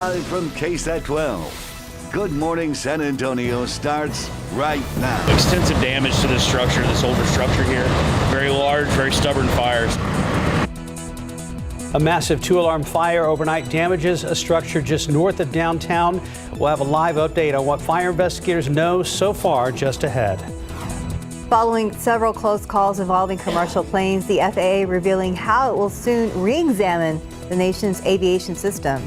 Live from KSAT 12. Good Morning San Antonio starts right now. Extensive damage to this structure, this older structure here. Very large, very stubborn fires. A massive 2-alarm fire overnight damages a structure just north of downtown. We'll have a live update on what fire investigators know so far just ahead. Following several close calls involving commercial planes, the FAA revealing how it will soon re-examine the nation's aviation system.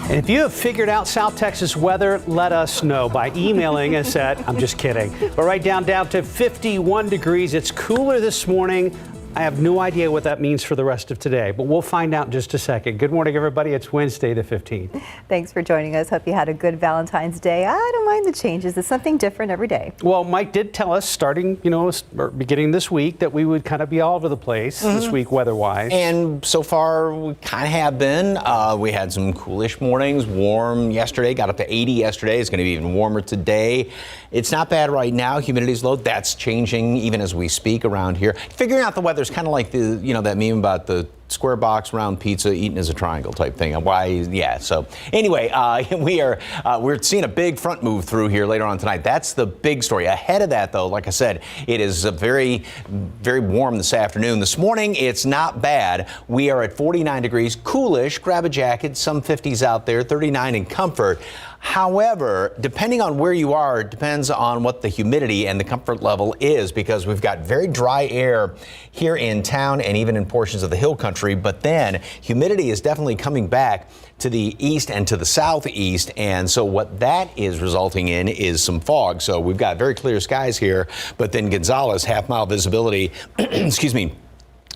And if you have figured out South Texas weather, let us know by emailing us at, I'm just kidding, but right down to 51 degrees. It's cooler this morning. I have no idea what that means for the rest of today, but we'll find out in just a second. Good morning, everybody. It's Wednesday, the 15th. Thanks for joining us. Hope you had a good Valentine's Day. I don't mind the changes. It's something different every day. Well, Mike did tell us starting, beginning this week that we would kind of be all over the place this week weather-wise. And so far, we kind of have been. We had some coolish mornings, warm yesterday, got up to 80 yesterday. It's going to be even warmer today. It's not bad right now. Humidity's low. That's changing even as we speak around here. Figuring out the weather is kind of like that meme about the square box round pizza eaten as a triangle type thing. So anyway, we're seeing a big front move through here later on tonight. That's the big story. Ahead of that, though, like I said, it is very, very warm this afternoon. This morning, it's not bad. We are at 49 degrees, coolish. Grab a jacket, some 50s out there, 39 in comfort. However, depending on where you are, it depends on what the humidity and the comfort level is, because we've got very dry air here in town and even in portions of the hill country. But then humidity is definitely coming back to the east and to the southeast. And so what that is resulting in is some fog. So we've got very clear skies here, but then Gonzales, half-mile visibility, excuse me,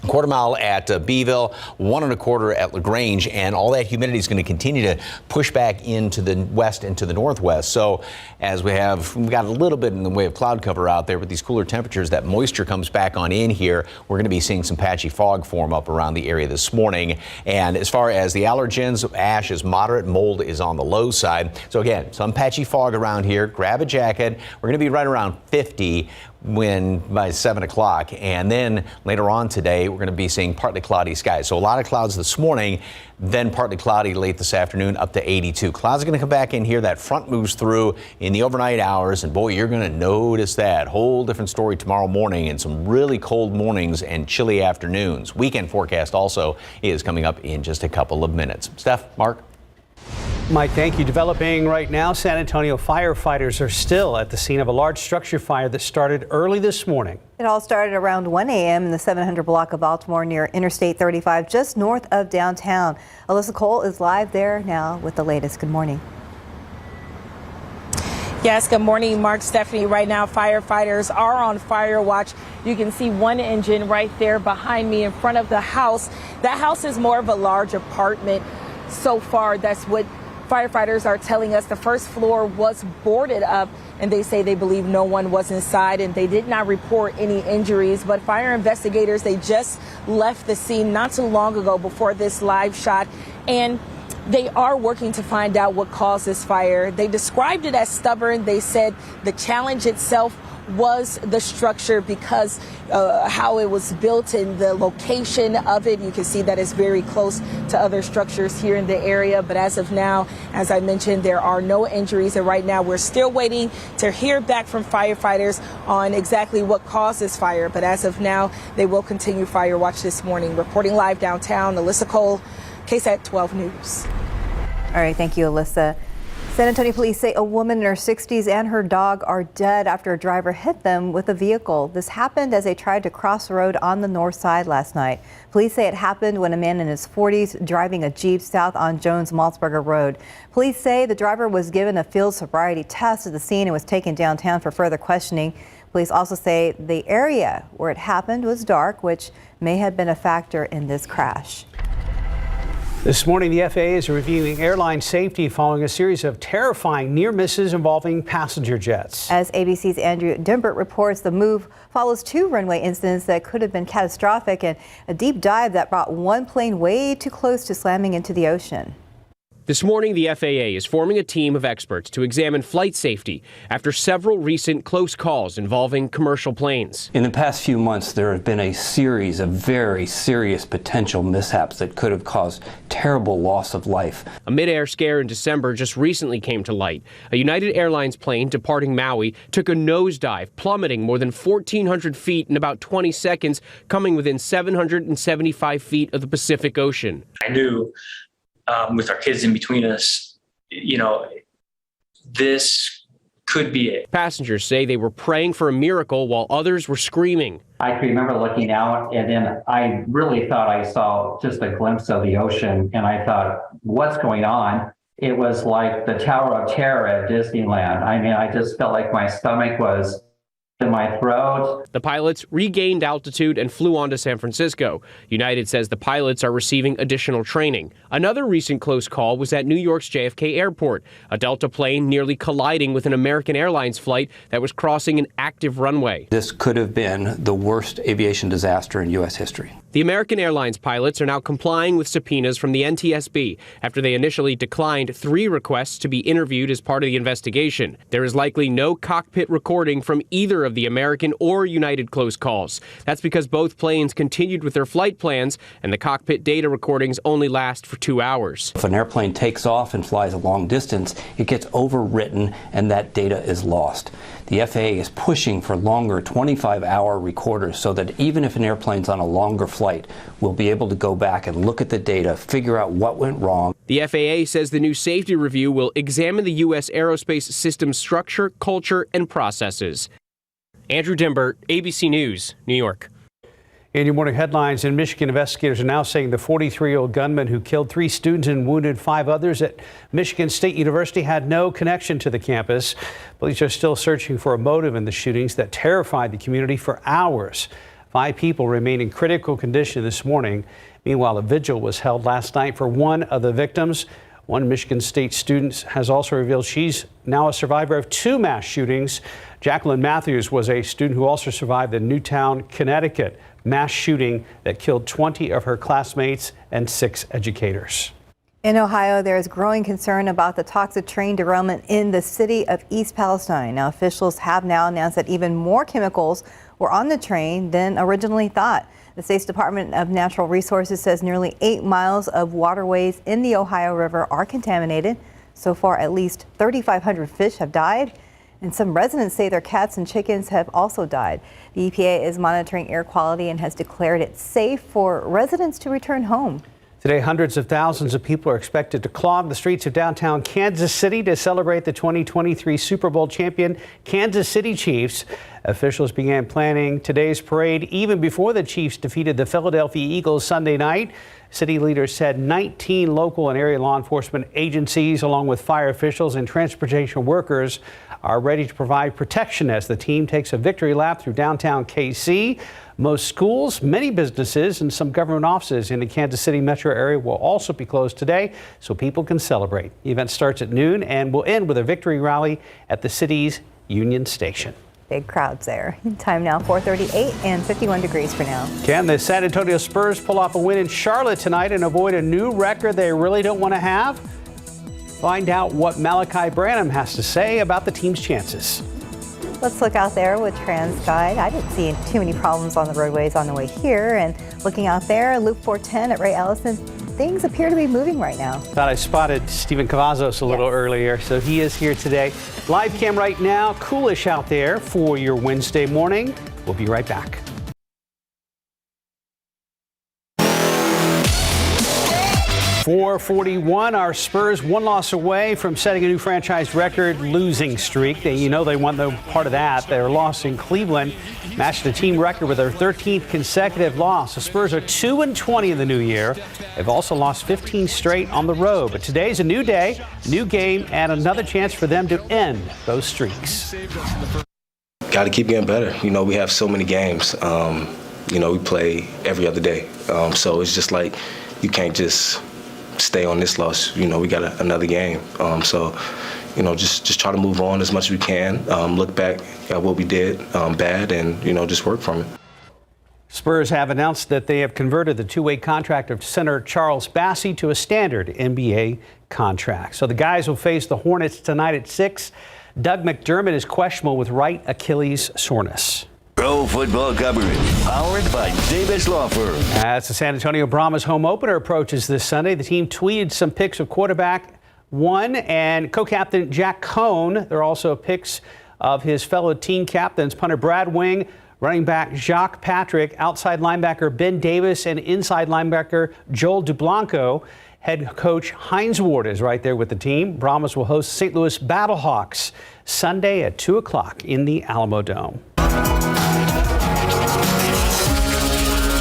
quarter mile at Beeville, 1 1/4 at LaGrange, and all that humidity is going to continue to push back into the west and to the northwest. So as we've got a little bit in the way of cloud cover out there with these cooler temperatures, that moisture comes back on in here. We're going to be seeing some patchy fog form up around the area this morning. And as far as the allergens, ash is moderate, mold is on the low side. So again, some patchy fog around here. Grab a jacket. We're going to be right around 50 by 7 o'clock, and then later on today we're going to be seeing partly cloudy skies. So a lot of clouds this morning, then partly cloudy late this afternoon, up to 82. Clouds are going to come back in here. That front moves through in the overnight hours, and boy, you're going to notice that. Whole different story tomorrow morning, and some really cold mornings and chilly afternoons. Weekend forecast also is coming up in just a couple of minutes. Steph, Mark. Mike, thank you. Developing right now, San Antonio firefighters are still at the scene of a large structure fire that started early this morning. It all started around 1 a.m. in the 700 block of Baltimore near Interstate 35, just north of downtown. Alyssa Cole is live there now with the latest. Good morning. Yes, good morning, Mark, Stephanie. Right now, firefighters are on fire watch. You can see one engine right there behind me in front of the house. That house is more of a large apartment. So far, that's what firefighters are telling us. The first floor was boarded up, and they say they believe no one was inside, and they did not report any injuries. But fire investigators, they just left the scene not too long ago before this live shot, and they are working to find out what caused this fire. They described it as stubborn. They said the challenge itself was the structure because how it was built and the location of it. You can see that it's very close to other structures here in the area. But as of now, as I mentioned, there are no injuries. And right now, we're still waiting to hear back from firefighters on exactly what caused this fire. But as of now, they will continue fire watch this morning. Reporting live downtown, Alyssa Cole, KSAT 12 News. All right, thank you, Alyssa. San Antonio police say a woman in her 60s and her dog are dead after a driver hit them with a vehicle. This happened as they tried to cross the road on the north side last night. Police say it happened when a man in his 40s driving a Jeep south on Jones-Maltzberger Road. Police say the driver was given a field sobriety test at the scene and was taken downtown for further questioning. Police also say the area where it happened was dark, which may have been a factor in this crash. This morning, the FAA is reviewing airline safety following a series of terrifying near misses involving passenger jets. As ABC's Andrew Dimbert reports, the move follows 2 runway incidents that could have been catastrophic and a deep dive that brought one plane way too close to slamming into the ocean. This morning, the FAA is forming a team of experts to examine flight safety after several recent close calls involving commercial planes. In the past few months, there have been a series of very serious potential mishaps that could have caused terrible loss of life. A mid-air scare in December just recently came to light. A United Airlines plane departing Maui took a nosedive, plummeting more than 1,400 feet in about 20 seconds, coming within 775 feet of the Pacific Ocean. I knew with our kids in between us, this could be it. Passengers say they were praying for a miracle while others were screaming. I can remember looking out, and then I really thought I saw just a glimpse of the ocean, and I thought, what's going on? It was like the Tower of Terror at Disneyland. I mean, I just felt like my stomach was in my throat. The pilots regained altitude and flew on to San Francisco. United says the pilots are receiving additional training. Another recent close call was at New York's JFK Airport, a Delta plane nearly colliding with an American Airlines flight that was crossing an active runway. This could have been the worst aviation disaster in U.S. history. The American Airlines pilots are now complying with subpoenas from the NTSB after they initially declined 3 requests to be interviewed as part of the investigation. There is likely no cockpit recording from either of the American or United close calls. That's because both planes continued with their flight plans and the cockpit data recordings only last for 2 hours. If an airplane takes off and flies a long distance, it gets overwritten and that data is lost. The FAA is pushing for longer 25-hour recorders so that even if an airplane's on a longer flight, we'll be able to go back and look at the data, figure out what went wrong. The FAA says the new safety review will examine the U.S. aerospace system structure, culture, and processes. Andrew Dimbert, ABC News, New York. In your morning headlines, in Michigan, investigators are now saying the 43-year-old gunman who killed 3 students and wounded 5 others at Michigan State University had no connection to the campus. Police are still searching for a motive in the shootings that terrified the community for hours. 5 people remain in critical condition this morning. Meanwhile, a vigil was held last night for one of the victims. One Michigan State student has also revealed she's now a survivor of 2 mass shootings. Jacqueline Matthews was a student who also survived the Newtown, Connecticut mass shooting that killed 20 of her classmates and 6 educators. In Ohio, there is growing concern about the toxic train derailment in the city of East Palestine. Now, officials have now announced that even more chemicals were on the train than originally thought. The state's Department of Natural Resources says nearly 8 miles of waterways in the Ohio River are contaminated. So far, at least 3,500 fish have died, and some residents say their cats and chickens have also died. The EPA is monitoring air quality and has declared it safe for residents to return home. Today, hundreds of thousands of people are expected to clog the streets of downtown Kansas City to celebrate the 2023 Super Bowl champion Kansas City Chiefs. Officials began planning today's parade even before the Chiefs defeated the Philadelphia Eagles Sunday night. City leaders said 19 local and area law enforcement agencies, along with fire officials and transportation workers, are ready to provide protection as the team takes a victory lap through downtown KC. Most schools, many businesses, and some government offices in the Kansas City metro area will also be closed today so people can celebrate. The event starts at noon and will end with a victory rally at the city's Union Station. Big crowds there. Time now 4:38 and 51 degrees for now. Can the San Antonio Spurs pull off a win in Charlotte tonight and avoid a new record they really don't want to have? Find out what Malachi Branham has to say about the team's chances. Let's look out there with TransGuide. I didn't see too many problems on the roadways on the way here. And looking out there, Loop 410 at Ray Ellison, things appear to be moving right now. Thought I spotted Stephen Cavazos a little earlier, so he is here today. Live cam right now, coolish out there for your Wednesday morning. We'll be right back. .441, our Spurs 1 loss away from setting a new franchise record losing streak. They want no part of that. Their loss in Cleveland matched the team record with their 13th consecutive loss. The Spurs are 2-20 in the new year. They've also lost 15 straight on the road. But today's a new day, new game, and another chance for them to end those streaks. Got to keep getting better. We have so many games. We play every other day. So it's just like you can't just stay on this loss. We got another game. Just try to move on as much as we can, look back at what we did bad and, just work from it. Spurs have announced that they have converted the two-way contract of center Charles Bassey to a standard NBA contract. So the guys will face the Hornets tonight at 6. Doug McDermott is questionable with right Achilles soreness. Pro football coverage powered by Davis Law Firm. As the San Antonio Brahmas home opener approaches this Sunday, the team tweeted some pics of quarterback one and co-captain Jack Cohn. There are also pics of his fellow team captains, punter Brad Wing, running back Jacques Patrick, outside linebacker Ben Davis, and inside linebacker Joel Dublanco. Head coach Hines Ward is right there with the team. Brahmas will host St. Louis Battlehawks Sunday at 2 o'clock in the Alamo Dome.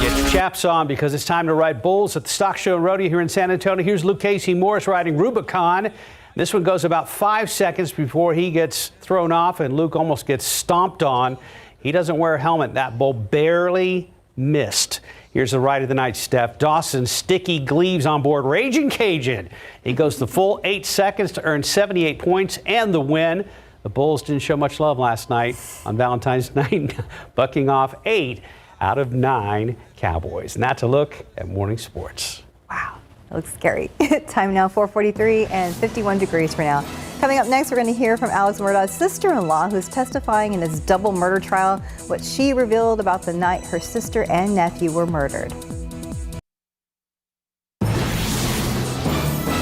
Get your chaps on because it's time to ride bulls at the Stock Show and Rodeo here in San Antonio. Here's Luke Casey Morris riding Rubicon. This one goes about 5 seconds before he gets thrown off and Luke almost gets stomped on. He doesn't wear a helmet. That bull barely missed. Here's the ride of the night, Steph. Dawson Sticky Gleaves on board Raging Cajun. He goes the full 8 seconds to earn 78 points and the win. The Bulls didn't show much love last night on Valentine's night, bucking off 8 out of 9 Cowboys. And that's a look at morning sports. Wow, that looks scary. Time now 4:43 and 51 degrees for now. Coming up next, we're going to hear from Alex Murdaugh's sister-in-law, who's testifying in his double murder trial, what she revealed about the night her sister and nephew were murdered.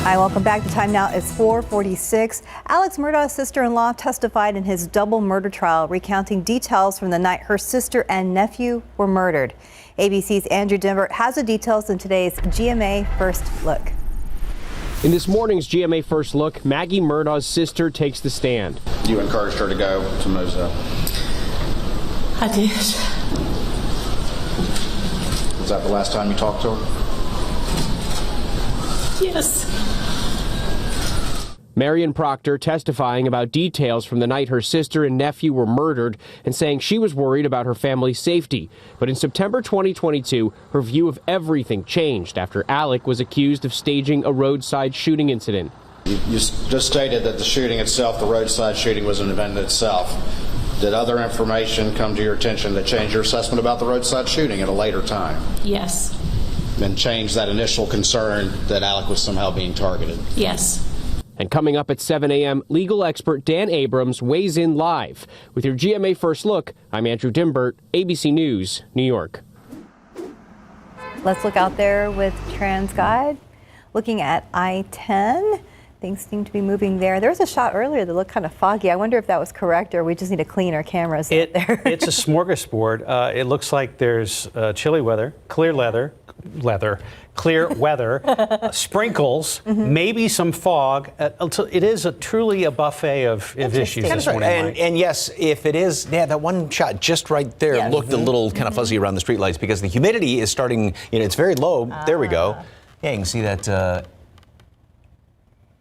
Hi, welcome back. The time now is 4:46. Alex Murdaugh's sister-in-law testified in his double murder trial, recounting details from the night her sister and nephew were murdered. ABC's Andrew Dimbert has the details in today's GMA First Look. In this morning's GMA First Look, Maggie Murdaugh's sister takes the stand. You encouraged her to go to Mozo? I did. Was that the last time you talked to her? Yes. Marion Proctor testifying about details from the night her sister and nephew were murdered and saying she was worried about her family's safety. But in September 2022, her view of everything changed after Alec was accused of staging a roadside shooting incident. You just stated that the shooting itself, the roadside shooting, was an event in itself. Did other information come to your attention that changed your assessment about the roadside shooting at a later time? Yes. And changed that initial concern that Alec was somehow being targeted? Yes. And coming up at 7 a.m., legal expert Dan Abrams weighs in live. With your GMA First Look, I'm Andrew Dimbert, ABC News, New York. Let's look out there with TransGuide. Looking at I-10, things seem to be moving there. There was a shot earlier that looked kind of foggy. I wonder if that was correct or we just need to clean our cameras out there. It's a smorgasbord. It looks like there's chilly weather, clear weather, sprinkles, maybe some fog. It is truly a buffet of issues this morning. And yes, if it is, that one shot just right there looked a little kind of fuzzy around the streetlights because the humidity is starting, it's very low. There we go. Yeah, you can see that.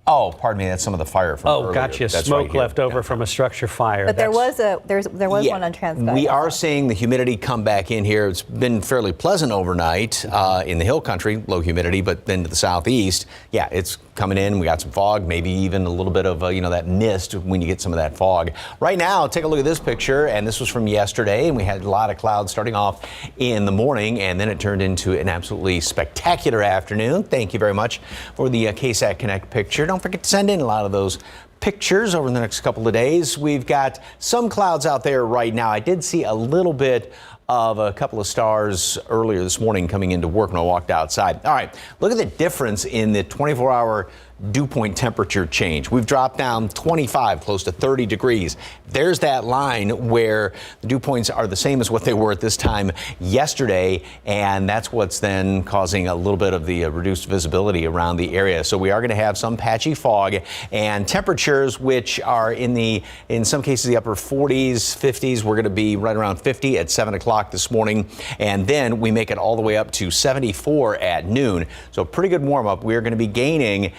Oh, pardon me, that's some of the fire from earlier. Gotcha. That's smoke left over from a structure fire. But there was one on TransGuide. We are seeing the humidity come back in here. It's been fairly pleasant overnight in the hill country, low humidity, but then to the southeast, yeah, it's coming in. We got some fog, maybe even a little bit of that mist when you get some of that fog. Right now, take a look at this picture, and this was from yesterday, and we had a lot of clouds starting off in the morning, and then it turned into an absolutely spectacular afternoon. Thank you very much for the KSAT Connect picture. Don't forget to send in a lot of those pictures over the next couple of days. We've got some clouds out there right now. I did see a little bit of a couple of stars earlier this morning coming into work when I walked outside. All right, look at the difference in the 24-hour dew point temperature change. We've dropped down 25, close to 30 degrees. There's that line where the dew points are the same as what they were at this time yesterday, and that's what's then causing a little bit of the reduced visibility around the area. So we are going to have some patchy fog and temperatures which are in some cases the upper 40s, 50s. We're going to be right around 50 at 7 o'clock this morning, and then we make it all the way up to 74 at noon. So pretty good warm up. We're going to be gaining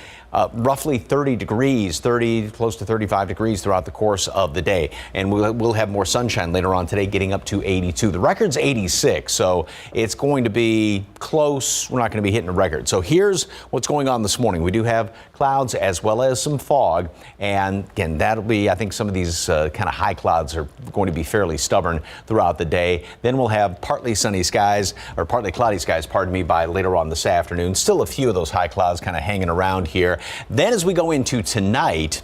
roughly 30 degrees, 30, close to 35 degrees throughout the course of the day. And we'll have more sunshine later on today, getting up to 82. The record's 86, so it's going to be close. We're not going to be hitting a record. So here's what's going on this morning. We do have clouds as well as some fog. And again, that'll be, I think some of these kind of high clouds are going to be fairly stubborn throughout the day. Then we'll have partly sunny skies, or partly cloudy skies, pardon me, by later on this afternoon. Still a few of those high clouds kind of hanging around here. Then as we go into tonight,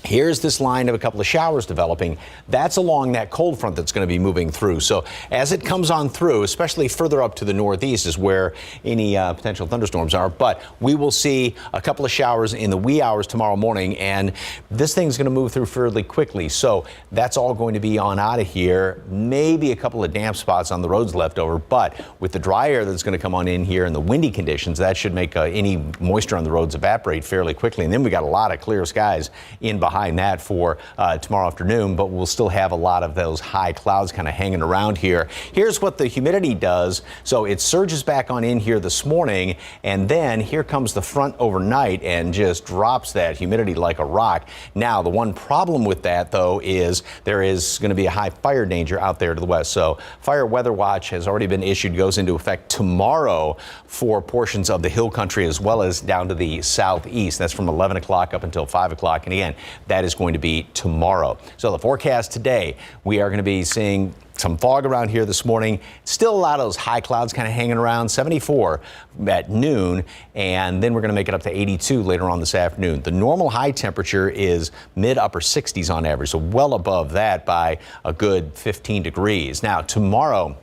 here's this line of a couple of showers developing. That's along that cold front that's going to be moving through. So as it comes on through, especially further up to the northeast is where any potential thunderstorms are. But we will see a couple of showers in the wee hours tomorrow morning, and this thing's going to move through fairly quickly. So that's all going to be on out of here. Maybe a couple of damp spots on the roads left over, but with the dry air that's going to come on in here and the windy conditions, that should make any moisture on the roads evaporate fairly quickly. And then we got a lot of clear skies in behind that for tomorrow afternoon, but we'll still have a lot of those high clouds kind of hanging around here. Here's what the humidity does. So it surges back on in here this morning, and then here comes the front overnight and just drops that humidity like a rock. Now, the one problem with that, though, is there is going to be a high fire danger out there to the west. So fire weather watch has already been issued, goes into effect tomorrow for portions of the hill country as well as down to the southeast. That's from 11 o'clock up until 5 o'clock. And again, that is going to be tomorrow. So the forecast today, we are going to be seeing some fog around here this morning. Still a lot of those high clouds kind of hanging around, 74 at noon, and then we're going to make it up to 82 later on this afternoon. The normal high temperature is mid-upper 60s on average, so well above that by a good 15 degrees. Now, tomorrow,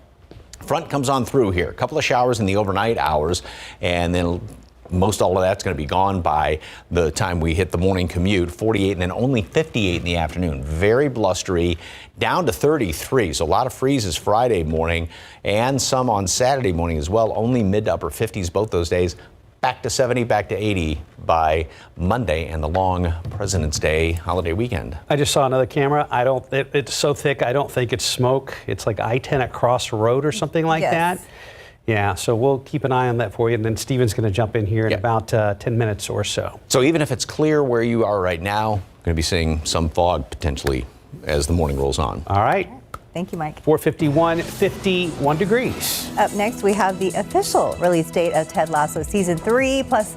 front comes on through here. A couple of showers in the overnight hours, and then most all of that's going to be gone by the time we hit the morning commute. 48 and then only 58 in the afternoon. Very blustery, down to 33. So a lot of freezes Friday morning and some on Saturday morning as well. Only mid to upper 50s both those days. Back to 70, back to 80 by Monday and the long President's Day holiday weekend. I just saw another camera. It's so thick, I don't think it's smoke. It's like I-10 at Cross Road or something like that. Yeah, so we'll keep an eye on that for you, and then Steven's going to jump in here in about 10 minutes or so. So even if it's clear where you are right now, going to be seeing some fog potentially as the morning rolls on. All right. Thank you, Mike. 4:51, 51 degrees. Up next, we have the official release date of Ted Lasso Season 3, plus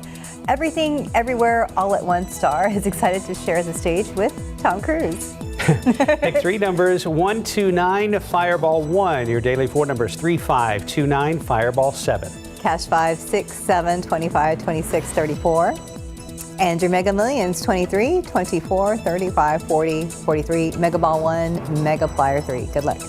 Everything, Everywhere, All at Once star is excited to share the stage with Tom Cruise. Pick three numbers, 1, 2, 9, Fireball 1. Your daily four numbers, 3, 5, 2, 9, Fireball 7. Cash 5, 6, 7, 25, 26, 34. And your Mega Millions, 23, 24, 35, 40, 43. Mega Ball 1, Mega Flyer 3. Good luck.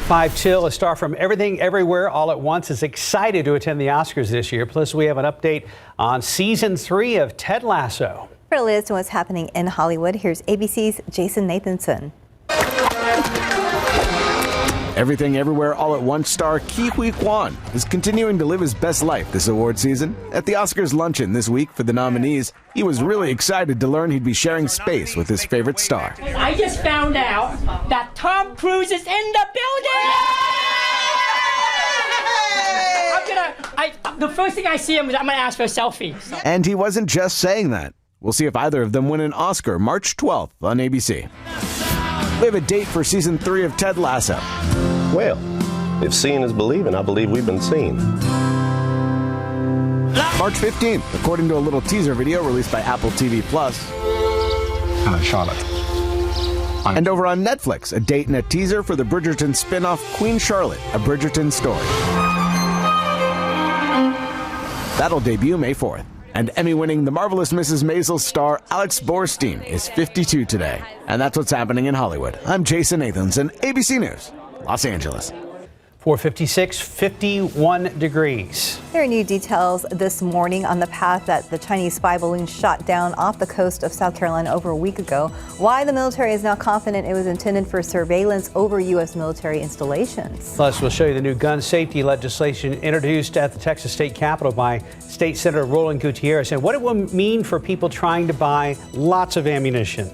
5 Till, a star from Everything, Everywhere, All at Once, is excited to attend the Oscars this year. Plus, we have an update on Season 3 of Ted Lasso. For the latest on what's happening in Hollywood, here's ABC's Jason Nathanson. Everything Everywhere All at Once star Ke Huy Quan is continuing to live his best life this award season. At the Oscars luncheon this week for the nominees, he was really excited to learn he'd be sharing space with his favorite star. I just found out that Tom Cruise is in the building! The first thing I see him is I'm gonna ask for a selfie. So. And he wasn't just saying that. We'll see if either of them win an Oscar March 12th on ABC. We have a date for Season 3 of Ted Lasso. Well, if seeing is believing, I believe we've been seen. March 15th, according to a little teaser video released by Apple TV+. Charlotte. And over on Netflix, a date and a teaser for the Bridgerton spin-off Queen Charlotte, a Bridgerton story. That'll debut May 4th. And Emmy-winning The Marvelous Mrs. Maisel star Alex Borstein is 52 today. And that's what's happening in Hollywood. I'm Jason Nathanson, ABC News, Los Angeles. 4:56, 51 degrees. There are new details this morning on the path that the Chinese spy balloon shot down off the coast of South Carolina over a week ago. Why the military is now confident it was intended for surveillance over U.S. military installations. Plus, we'll show you the new gun safety legislation introduced at the Texas State Capitol by State Senator Roland Gutierrez, and what it will mean for people trying to buy lots of ammunition.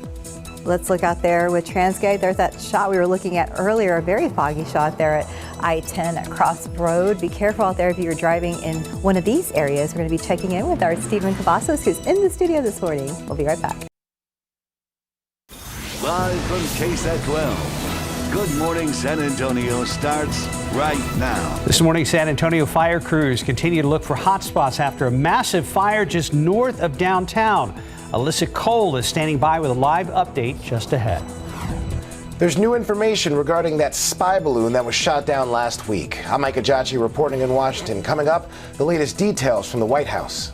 Let's look out there with Transgate. There's that shot we were looking at earlier, a very foggy shot there at I-10 at Cross Road. Be careful out there if you're driving in one of these areas. We're going to be checking in with our Stephen Cavazos, who's in the studio this morning. We'll be right back. Live from KSAT 12. Good Morning San Antonio starts right now. This morning, San Antonio fire crews continue to look for hot spots after a massive fire just north of downtown. Alyssa Cole is standing by with a live update just ahead. There's new information regarding that spy balloon that was shot down last week. I'm Mike Ajachi reporting in Washington. Coming up, the latest details from the White House.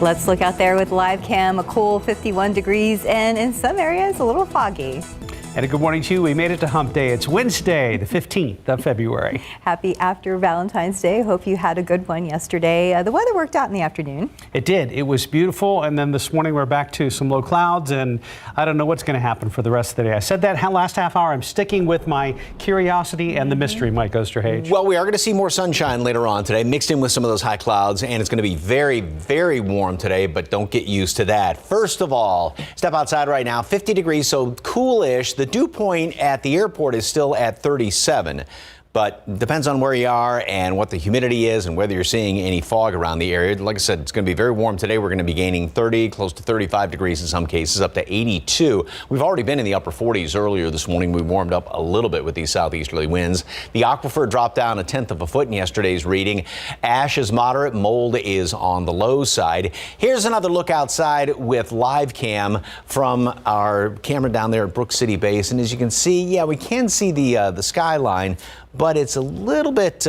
Let's look out there with live cam. A cool 51 degrees and in some areas a little foggy. And a good morning to you. We made it to Hump Day. It's Wednesday, the 15th of February. Happy after Valentine's Day. Hope you had a good one yesterday. The weather worked out in the afternoon. It did. It was beautiful. And then this morning we're back to some low clouds, and I don't know what's going to happen for the rest of the day. I said that last half hour. I'm sticking with my curiosity and the mystery, Mike Osterhage. Well, we are going to see more sunshine later on today, mixed in with some of those high clouds, and it's going to be very, very warm today, but don't get used to that. First of all, step outside right now, 50 degrees, so coolish. The dew point at the airport is still at 37. But depends on where you are and what the humidity is and whether you're seeing any fog around the area. Like I said, it's going to be very warm today. We're going to be gaining 30, close to 35 degrees in some cases, up to 82. We've already been in the upper 40s earlier this morning. We warmed up a little bit with these southeasterly winds. The aquifer dropped down 1/10 of a foot in yesterday's reading. Ash is moderate. Mold is on the low side. Here's another look outside with live cam from our camera down there at Brook City Base. And as you can see, yeah, we can see the skyline, but it's a little bit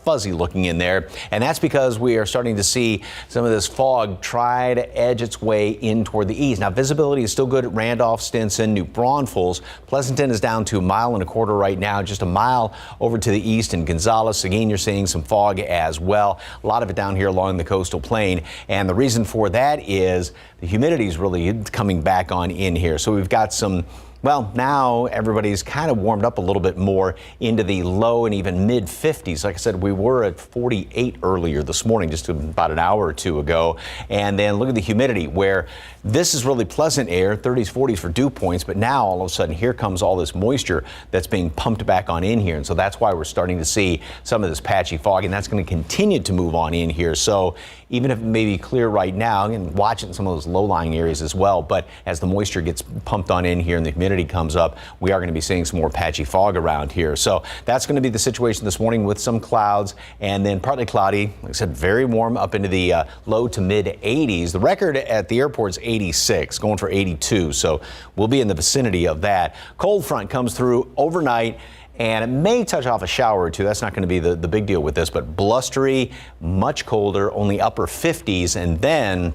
fuzzy looking in there, and that's because we are starting to see some of this fog try to edge its way in toward the east. Now, visibility is still good at Randolph, Stinson, New Braunfels. Pleasanton is down to 1.25 miles right now, just a mile over to the east in Gonzales. Again, you're seeing some fog as well. A lot of it down here along the coastal plain, and the reason for that is the humidity is really coming back on in here. So we've got some. Well, now everybody's kind of warmed up a little bit more into the low and even mid 50s. Like I said, we were at 48 earlier this morning, just about an hour or two ago. And then look at the humidity, where this is really pleasant air, 30s, 40s for dew points. But now all of a sudden, here comes all this moisture that's being pumped back on in here. And so that's why we're starting to see some of this patchy fog, and that's going to continue to move on in here. So even if it may be clear right now, and watch it in some of those low-lying areas as well, but as the moisture gets pumped on in here and the humidity comes up, we are going to be seeing some more patchy fog around here. So that's going to be the situation this morning with some clouds and then partly cloudy. Like I said, very warm up into the low to mid 80s. The record at the airport is 86, going for 82. So we'll be in the vicinity of that. Cold front comes through overnight, and it may touch off a shower or two. That's not going to be the big deal with this, but blustery, much colder, only upper 50s, and then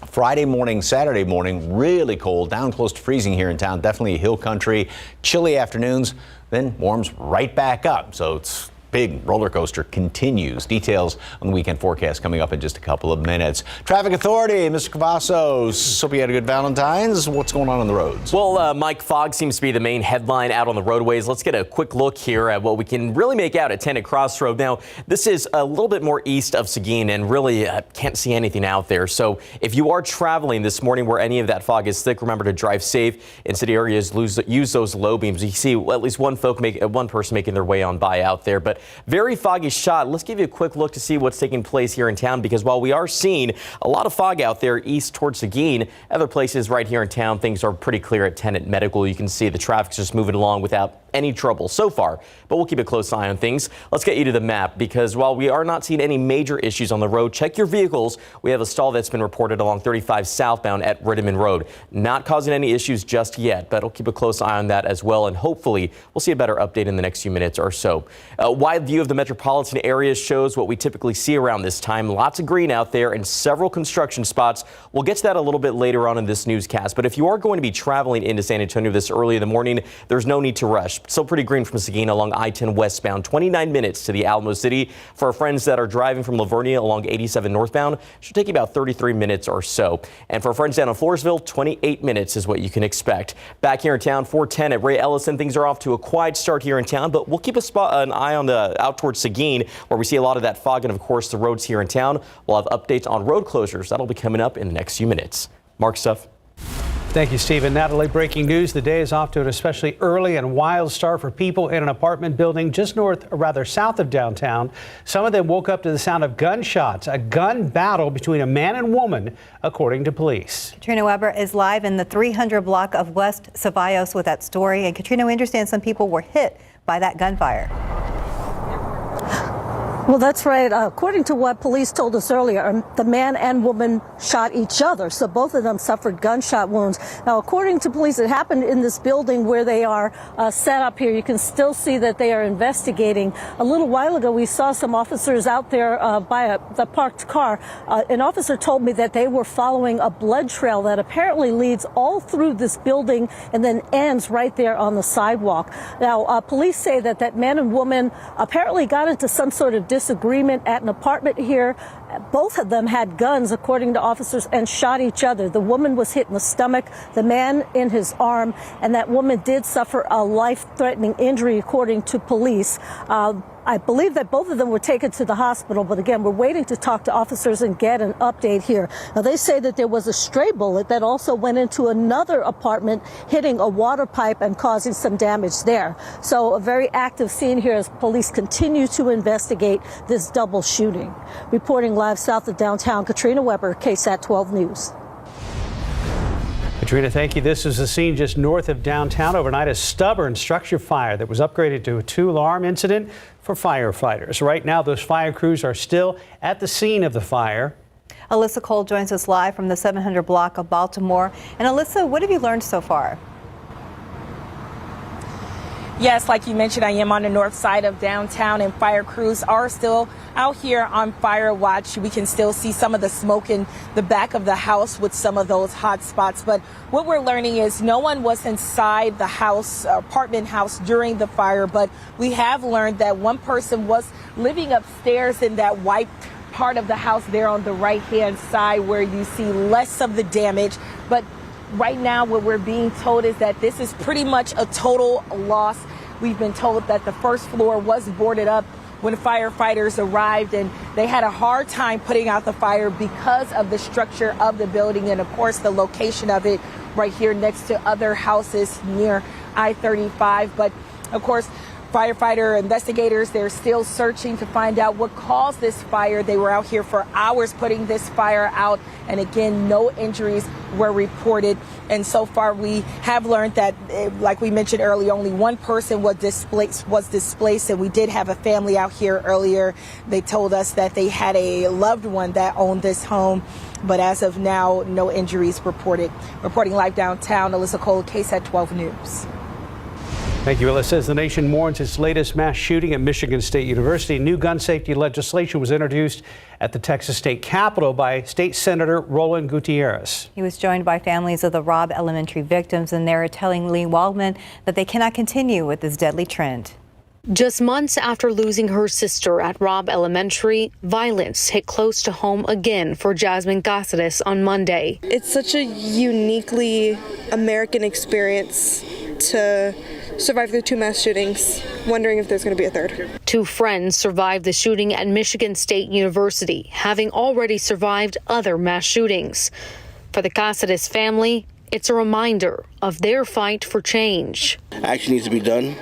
Friday morning, Saturday morning, really cold, down close to freezing here in town. Definitely hill country, chilly afternoons, then warms right back up. So it's big roller coaster continues. Details on the weekend forecast coming up in just a couple of minutes. Traffic Authority, Mr. Cavazos. Hope you had a good Valentine's. What's going on the roads? Well, Mike, fog seems to be the main headline out on the roadways. Let's get a quick look here at what we can really make out at 10 at Crossroad. Now, this is a little bit more east of Seguin and really can't see anything out there. So if you are traveling this morning where any of that fog is thick, remember to drive safe. In city areas, use those low beams. You see at least one person making their way on by out there. But very foggy shot. Let's give you a quick look to see what's taking place here in town, because while we are seeing a lot of fog out there east towards Seguin, other places right here in town, things are pretty clear at 10 at Medical. You can see the traffic's just moving along without any trouble so far, but we'll keep a close eye on things. Let's get you to the map, because while we are not seeing any major issues on the road, check your vehicles. We have a stall that's been reported along 35 southbound at Rittiman Road. Not causing any issues just yet, but we'll keep a close eye on that as well, and hopefully we'll see a better update in the next few minutes or so. A wide view of the metropolitan area shows what we typically see around this time. Lots of green out there and several construction spots. We'll get to that a little bit later on in this newscast, but if you are going to be traveling into San Antonio this early in the morning, there's no need to rush. Still pretty green from Seguin along I-10 westbound, 29 minutes to the Alamo City. For our friends that are driving from Livonia along 87 northbound, should take you about 33 minutes or so. And for our friends down in Floresville, 28 minutes is what you can expect. Back here in town, 410 at Ray Ellison, things are off to a quiet start here in town, but we'll keep an eye on the out towards Seguin, where we see a lot of that fog, and of course the roads here in town. We'll have updates on road closures. That'll be coming up in the next few minutes. Mark, stuff. Thank you, Stephen. Natalie, breaking news. The day is off to an especially early and wild start for people in an apartment building just south of downtown. Some of them woke up to the sound of gunshots, a gun battle between a man and woman, according to police. Katrina Weber is live in the 300 block of West Ceballos with that story. And Katrina, we understand some people were hit by that gunfire. Well, that's right. According to what police told us earlier, the man and woman shot each other. So both of them suffered gunshot wounds. Now, according to police, it happened in this building where they are set up here. You can still see that they are investigating. A little while ago, we saw some officers out there by the parked car. An officer told me that they were following a blood trail that apparently leads all through this building and then ends right there on the sidewalk. Now, police say that that man and woman apparently got into some sort of disagreement at an apartment here. Both of them had guns, according to officers, and shot each other. The woman was hit in the stomach, the man in his arm, and that woman did suffer a life-threatening injury, according to police. I believe that both of them were taken to the hospital, but again, we're waiting to talk to officers and get an update here. Now, they say that there was a stray bullet that also went into another apartment, hitting a water pipe and causing some damage there. So a very active scene here as police continue to investigate this double shooting. Reporting live south of downtown, Katrina Weber, KSAT 12 News. Katrina, thank you. This is the scene just north of downtown. Overnight, a stubborn structure fire that was upgraded to a 2-alarm incident for firefighters. Right now, those fire crews are still at the scene of the fire. Alyssa Cole joins us live from the 700 block of Baltimore. And Alyssa, what have you learned so far? Yes, like you mentioned, I am on the north side of downtown, and fire crews are still out here on fire watch. We can still see some of the smoke in the back of the house with some of those hot spots. But what we're learning is no one was inside the house, apartment house, during the fire. But we have learned that one person was living upstairs in that white part of the house there on the right-hand side where you see less of the damage. But right now, what we're being told is that this is pretty much a total loss. We've been told that the first floor was boarded up when firefighters arrived, and they had a hard time putting out the fire because of the structure of the building and, of course, the location of it right here next to other houses near I-35. But, of course, firefighter investigators, they're still searching to find out what caused this fire. They were out here for hours putting this fire out. And again, no injuries were reported. And so far, we have learned that, like we mentioned earlier, only one person was displaced. And we did have a family out here earlier. They told us that they had a loved one that owned this home. But as of now, no injuries reported. Reporting live downtown, Alyssa Cole, KSAT 12 News. Thank you, Alyssa. As the nation mourns its latest mass shooting at Michigan State University, new gun safety legislation was introduced at the Texas State Capitol by State Senator Roland Gutierrez. He was joined by families of the Robb Elementary victims, and they're telling Lee Waldman that they cannot continue with this deadly trend. Just months after losing her sister at Robb Elementary, violence hit close to home again for Jasmine Cáceres on Monday. It's such a uniquely American experience to survive through 2 mass shootings, wondering if there's going to be a third. 2 friends survived the shooting at Michigan State University, having already survived other mass shootings. For the Cáceres family, it's a reminder of their fight for change. Action needs to be done.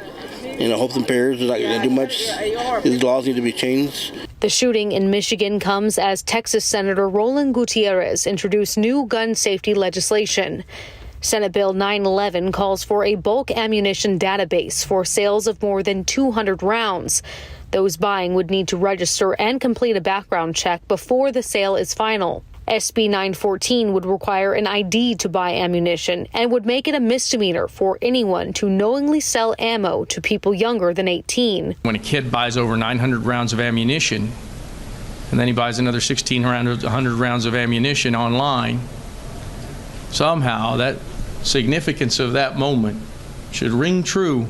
Hopes and prayers are not going to do much. These laws need to be changed. The shooting in Michigan comes as Texas Senator Roland Gutierrez introduced new gun safety legislation. Senate Bill 911 calls for a bulk ammunition database for sales of more than 200 rounds. Those buying would need to register and complete a background check before the sale is final. SB 914 would require an ID to buy ammunition and would make it a misdemeanor for anyone to knowingly sell ammo to people younger than 18. When a kid buys over 900 rounds of ammunition, and then he buys another 1,600 rounds of ammunition online, somehow that significance of that moment should ring true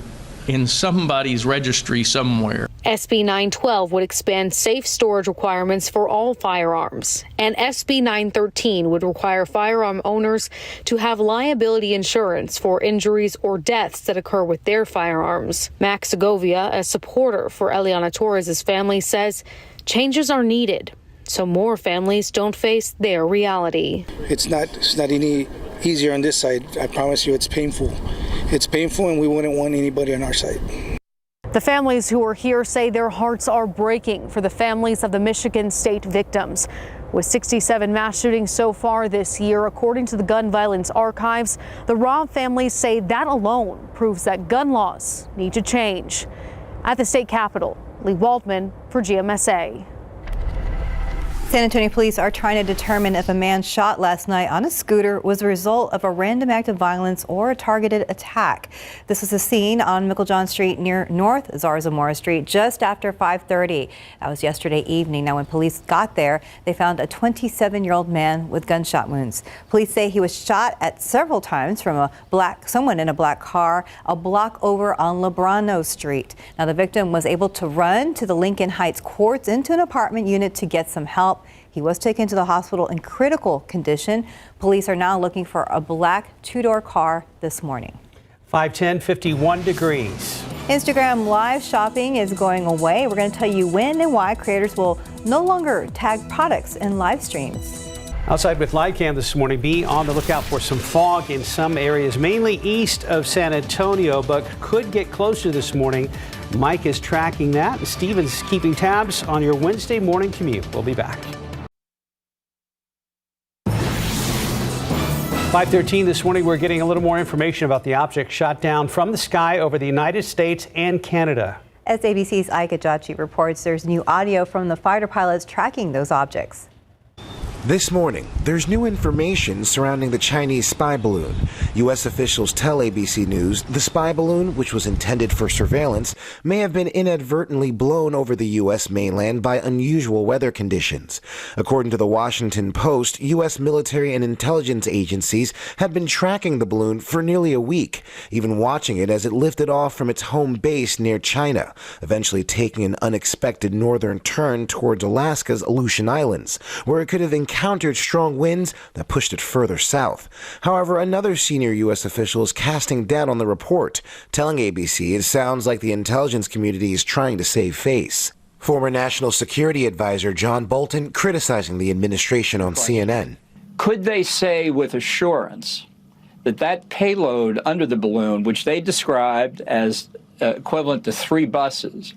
in somebody's registry somewhere. SB 912 would expand safe storage requirements for all firearms, and SB 913 would require firearm owners to have liability insurance for injuries or deaths that occur with their firearms. Max Segovia, a supporter for Eliana Torres' family, says changes are needed so more families don't face their reality. It's not any easier on this side. I promise you it's painful. It's painful, and we wouldn't want anybody on our side. The families who are here say their hearts are breaking for the families of the Michigan State victims. With 67 mass shootings so far this year, according to the Gun Violence Archives, the Robb families say that alone proves that gun laws need to change. At the state capitol, Lee Waldman for GMSA. San Antonio police are trying to determine if a man shot last night on a scooter was a result of a random act of violence or a targeted attack. This was a scene on Meiklejohn Street near North Zarzamora Street just after 5:30. That was yesterday evening. Now, when police got there, they found a 27-year-old man with gunshot wounds. Police say he was shot at several times from someone in a black car a block over on Lebrano Street. Now, the victim was able to run to the Lincoln Heights courts into an apartment unit to get some help. He was taken to the hospital in critical condition. Police are now looking for a black two-door car this morning. 5:10, 51 degrees. Instagram live shopping is going away. We're going to tell you when and why creators will no longer tag products in live streams. Outside with live cam this morning, be on the lookout for some fog in some areas, mainly east of San Antonio, but could get closer this morning. Mike is tracking that, and Steven's keeping tabs on your Wednesday morning commute. We'll be back. 5:13 this morning, we're getting a little more information about the object shot down from the sky over the United States and Canada. As ABC's Ike Ajachi reports, there's new audio from the fighter pilots tracking those objects. This morning, there's new information surrounding the Chinese spy balloon. U.S. officials tell ABC News the spy balloon, which was intended for surveillance, may have been inadvertently blown over the U.S. mainland by unusual weather conditions. According to the Washington Post, U.S. military and intelligence agencies had been tracking the balloon for nearly a week, even watching it as it lifted off from its home base near China, eventually taking an unexpected northern turn towards Alaska's Aleutian Islands, where it could have encountered strong winds that pushed it further south. However, another senior U.S. official is casting doubt on the report, telling ABC it sounds like the intelligence community is trying to save face. Former National Security Advisor John Bolton criticizing the administration on CNN. Could they say with assurance that that payload under the balloon, which they described as equivalent to 3 buses,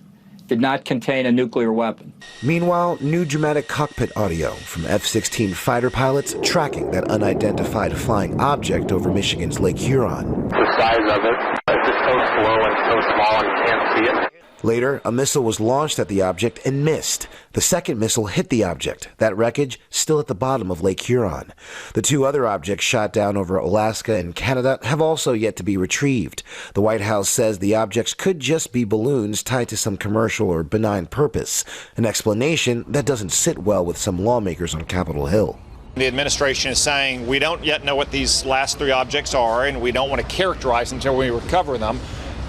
did not contain a nuclear weapon? Meanwhile, new dramatic cockpit audio from F-16 fighter pilots tracking that unidentified flying object over Michigan's Lake Huron. The size of it, it's just so slow and so small and you can't see it. Later, a missile was launched at the object and missed. The second missile hit the object. That wreckage still at the bottom of Lake Huron. The 2 other objects shot down over Alaska and Canada have also yet to be retrieved. The White House says the objects could just be balloons tied to some commercial or benign purpose, an explanation that doesn't sit well with some lawmakers on Capitol Hill. The administration is saying we don't yet know what these last 3 objects are, and we don't want to characterize them until we recover them.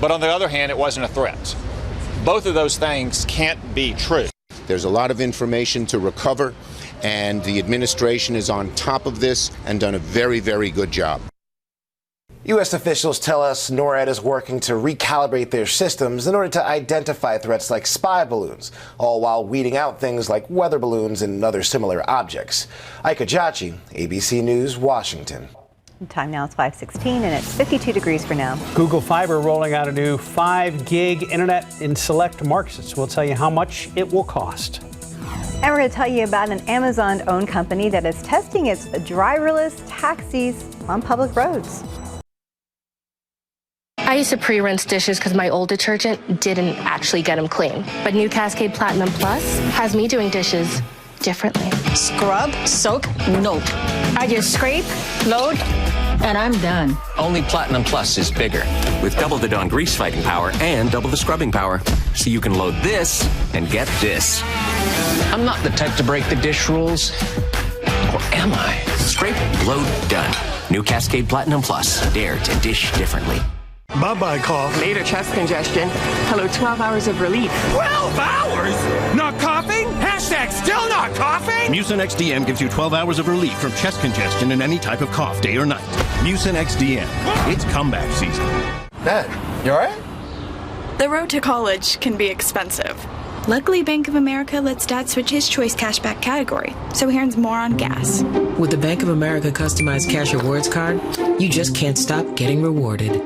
But on the other hand, it wasn't a threat. Both of those things can't be true. There's a lot of information to recover, and the administration is on top of this and done a very, very good job. U.S. officials tell us NORAD is working to recalibrate their systems in order to identify threats like spy balloons, all while weeding out things like weather balloons and other similar objects. Ike Ajachi, ABC News, Washington. Time now is 5:16 and it's 52 degrees for now. Google Fiber rolling out a new 5 gig internet in select markets. We'll tell you how much it will cost. And we're going to tell you about an Amazon-owned company that is testing its driverless taxis on public roads. I used to pre-rinse dishes because my old detergent didn't actually get them clean. But new Cascade Platinum Plus has me doing dishes differently. Scrub, soak, nope. I just scrape, load, and I'm done. Only Platinum Plus is bigger, with double the Dawn grease fighting power and double the scrubbing power. So you can load this and get this. I'm not the type to break the dish rules. Or am I? Scrape, load, done. New Cascade Platinum Plus. Dare to dish differently. Bye-bye cough. Later chest congestion. Hello, 12 hours of relief. 12 hours? Not coughing? Hashtag still not coughing? Mucinex DM gives you 12 hours of relief from chest congestion and any type of cough, day or night. Mucinex DM. It's comeback season. Dad, you all right? The road to college can be expensive. Luckily, Bank of America lets Dad switch his choice cashback category, so he earns more on gas. With the Bank of America customized cash rewards card, you just can't stop getting rewarded.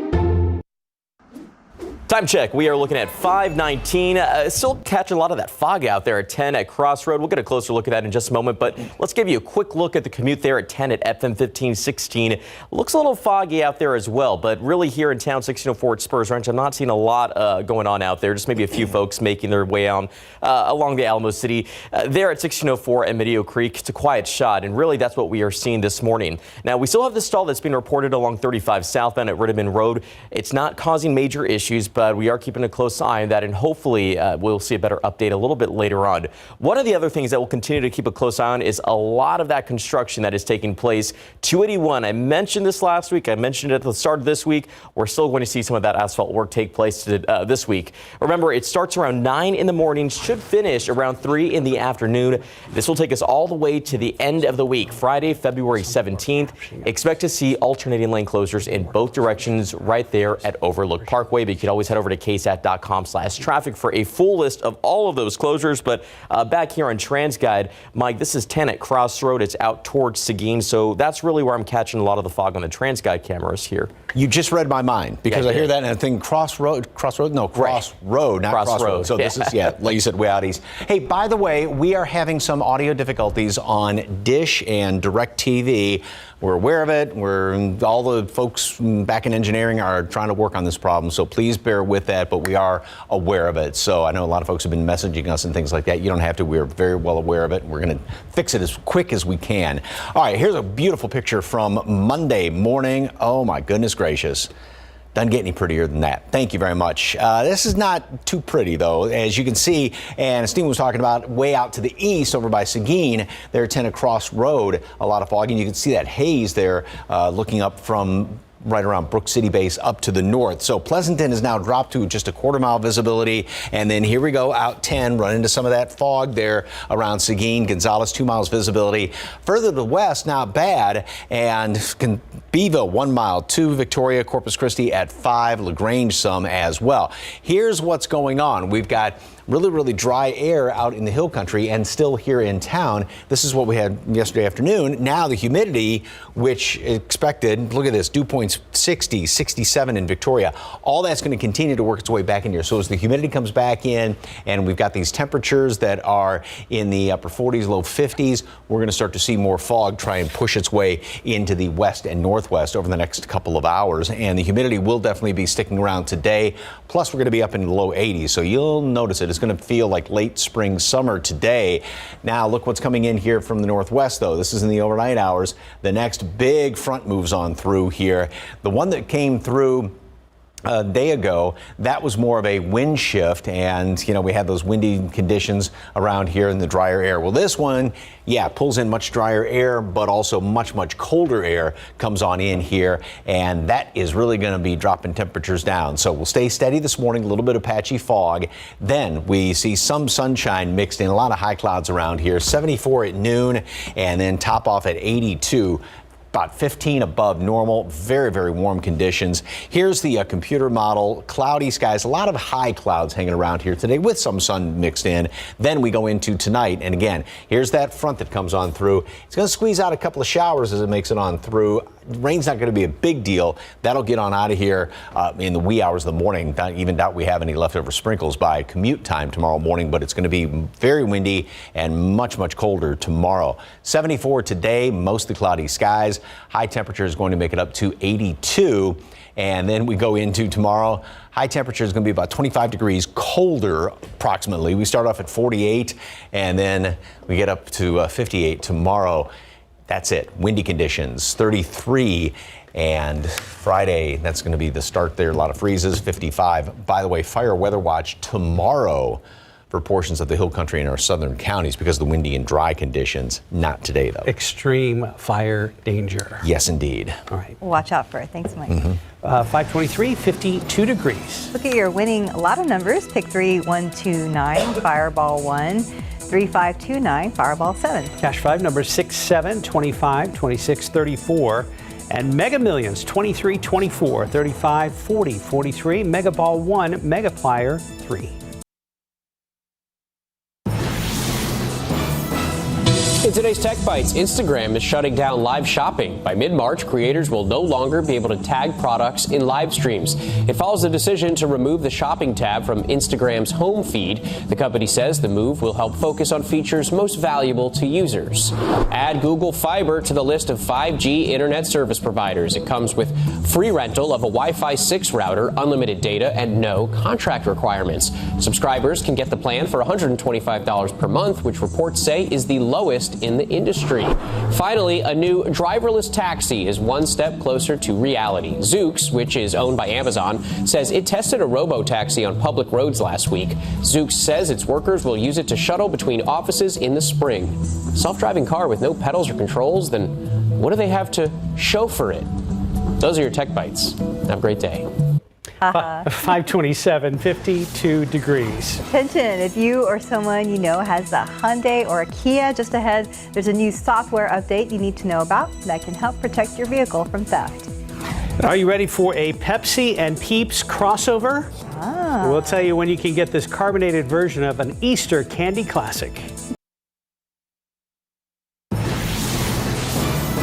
Time check. We are looking at 5:19. Still catching a lot of that fog out there at 10 at Crossroad. We'll get a closer look at that in just a moment, but let's give you a quick look at the commute there at 10 at FM 1516. Looks a little foggy out there as well, but really here in town, 1604 at Spurs Ranch, I'm not seeing a lot going on out there. Just maybe a few folks making their way on along the Alamo City. There at 1604 and Medio Creek, it's a quiet shot, and really that's what we are seeing this morning. Now, we still have the stall that's been reported along 35 southbound at Ritterman Road. It's not causing major issues, but we are keeping a close eye on that, and hopefully we'll see a better update a little bit later on. One of the other things that we'll continue to keep a close eye on is a lot of that construction that is taking place. 281, I mentioned this last week. I mentioned it at the start of this week. We're still going to see some of that asphalt work take place this week. Remember, it starts around 9 in the morning, should finish around 3 in the afternoon. This will take us all the way to the end of the week, Friday, February 17th. Expect to see alternating lane closures in both directions right there at Overlook Parkway, but you can always head over to ksat.com/traffic for a full list of all of those closures. But back here on TransGuide, Mike, this is 10 at Crossroad. It's out towards Seguin, so that's really where I'm catching a lot of the fog on the TransGuide cameras here. You just read my mind, because I hear that and I think Crossroad, not Crossroad. So this is, like you said, way out east. Hey, by the way, we are having some audio difficulties on Dish and DirecTV. We're aware of it. All the folks back in engineering are trying to work on this problem, so please bear with that, but we are aware of it. So I know a lot of folks have been messaging us and things like that. You don't have to. We're very well aware of it, and we're going to fix it as quick as we can. All right, here's a beautiful picture from Monday morning. Oh, my goodness gracious. Doesn't get any prettier than that. Thank you very much. This is not too pretty, though. As you can see, and Steve was talking about way out to the east over by Seguin, there at 10 across road, a lot of fog, and you can see that haze there looking up from right around Brook City Base up to the north. So Pleasanton is now dropped to just a quarter-mile visibility. And then here we go out 10, run into some of that fog there around Seguin. Gonzales, 2 miles visibility. Further to the west, not bad. And Beeville, 1 mile. 2, Victoria, Corpus Christi at 5, LaGrange some as well. Here's what's going on. We've got really dry air out in the hill country and still here in town. This is what we had yesterday afternoon. Now the humidity, which expected, look at this, dew points 60, 67 in Victoria. All that's going to continue to work its way back in here. So as the humidity comes back in and we've got these temperatures that are in the upper 40s, low 50s, we're going to start to see more fog try and push its way into the west and northwest over the next couple of hours. And the humidity will definitely be sticking around today. Plus, we're going to be up in the low 80s. So you'll notice it. It's going to feel like late spring summer today. Now look what's coming in here from the northwest, though. This is in the overnight hours. The next big front moves on through here. The one that came through a day ago, that was more of a wind shift, and we had those windy conditions around here in the drier air. Well, this one, pulls in much drier air, but also much colder air comes on in here, and that is really going to be dropping temperatures down. So we'll stay steady this morning, a little bit of patchy fog. Then we see some sunshine mixed in, a lot of high clouds around here. 74 at noon, and then top off at 82. About 15 above normal, very warm conditions. Here's the computer model. Cloudy skies, a lot of high clouds hanging around here today with some sun mixed in. Then we go into tonight, and again, here's that front that comes on through. It's going to squeeze out a couple of showers as it makes it on through. Rain's not going to be a big deal. That'll get on out of here in the wee hours of the morning. Don't even doubt we have any leftover sprinkles by commute time tomorrow morning, but it's going to be very windy and much colder tomorrow. 74 today, mostly cloudy skies. High temperature is going to make it up to 82. And then we go into tomorrow. High temperature is going to be about 25 degrees colder approximately. We start off at 48 and then we get up to 58 tomorrow. That's it. Windy conditions, 33. And Friday, that's going to be the start there. A lot of freezes, 55. By the way, fire weather watch tomorrow for portions of the hill country in our southern counties because of the windy and dry conditions. Not today, though. Extreme fire danger. Yes, indeed. All right. Watch out for it. Thanks, Mike. 523, 52 degrees. Look at your winning lotto numbers. Pick 3129, Fireball 1. 3529, Fireball 7. Cash 5 numbers 6, 7, 25, 26, 34. And Mega Millions 23, 24, 35, 40, 43. Mega Ball 1, Mega Plier 3. today's Tech Bites, Instagram is shutting down live shopping. By mid-March, creators will no longer be able to tag products in live streams. It follows the decision to remove the shopping tab from Instagram's home feed. The company says the move will help focus on features most valuable to users. Add Google Fiber to the list of 5G internet service providers. It comes with free rental of a Wi-Fi 6 router, unlimited data, and no contract requirements. Subscribers can get the plan for $125 per month, which reports say is the lowest in the industry. Finally, a new driverless taxi is one step closer to reality. Zoox, which is owned by Amazon, says it tested a robo-taxi on public roads last week. Zoox says its workers will use it to shuttle between offices in the spring. Self-driving car with no pedals or controls, then what do they have to show for it? Those are your Tech Bites. Have a great day. 527, 52 degrees. Attention, if you or someone you know has a Hyundai or a Kia just ahead, there's a new software update you need to know about that can help protect your vehicle from theft. Are you ready for a Pepsi and Peeps crossover? We'll tell you when you can get this carbonated version of an Easter candy classic.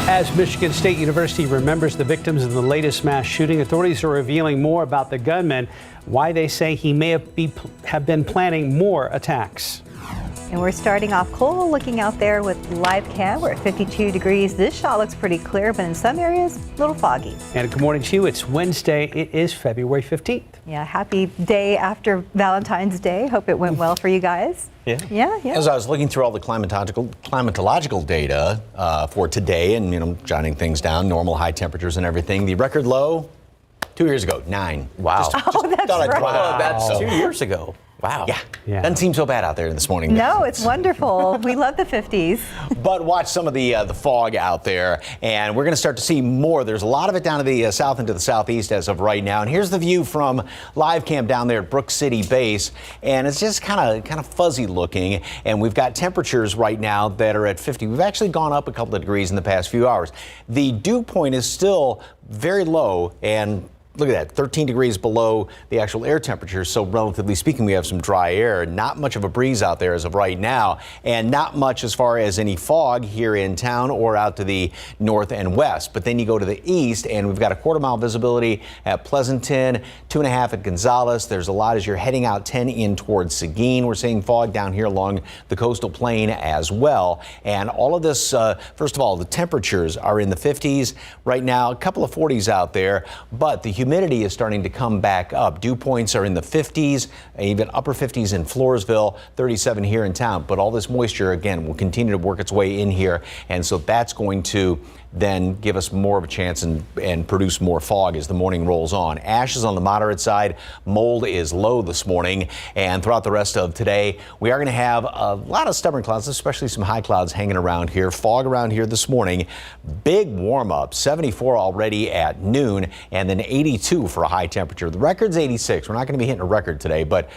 As Michigan State University remembers the victims of the latest mass shooting, authorities are revealing more about the gunman, why they say he may have been planning more attacks. And we're starting off cool, looking out there with live cam. We're at 52 degrees. This shot looks pretty clear, but in some areas, a little foggy. And good morning to you. It's Wednesday. It is February 15th. Yeah, happy day after Valentine's Day. Hope it went well for you guys. Yeah. As I was looking through all the climatological data for today and, jotting things down, normal high temperatures and everything, the record low 2 years ago, 9. Wow. That's right. Wow, that's 2 years ago. Wow. Yeah. Doesn't seem so bad out there this morning. No, it's wonderful. We love the 50s. But watch some of the fog out there, and we're going to start to see more. There's a lot of it down to the south and to the southeast as of right now. And here's the view from live cam down there at Brook City Base, and it's just kind of fuzzy looking. And we've got temperatures right now that are at 50. We've actually gone up a couple of degrees in the past few hours. The dew point is still very low, and look at that, 13 degrees below the actual air temperature. So relatively speaking, we have some dry air. Not much of a breeze out there as of right now, and not much as far as any fog here in town or out to the north and west. But then you go to the east, and we've got a quarter-mile visibility at Pleasanton, 2.5 at Gonzales. There's a lot as you're heading out 10 in towards Seguin. We're seeing fog down here along the coastal plain as well. And all of this, first of all, the temperatures are in the 50s right now, a couple of 40s out there, but the humidity is starting to come back up. Dew points are in the 50s, even upper 50s in Floresville, 37 here in town. But all this moisture, again, will continue to work its way in here. And so that's going to then give us more of a chance and produce more fog as the morning rolls on. Ash is on the moderate side. Mold is low this morning. And throughout the rest of today, we are going to have a lot of stubborn clouds, especially some high clouds hanging around here. Fog around here this morning. Big warm up, 74 already at noon, and then 82 for a high temperature. The record's 86. We're not going to be hitting a record today, but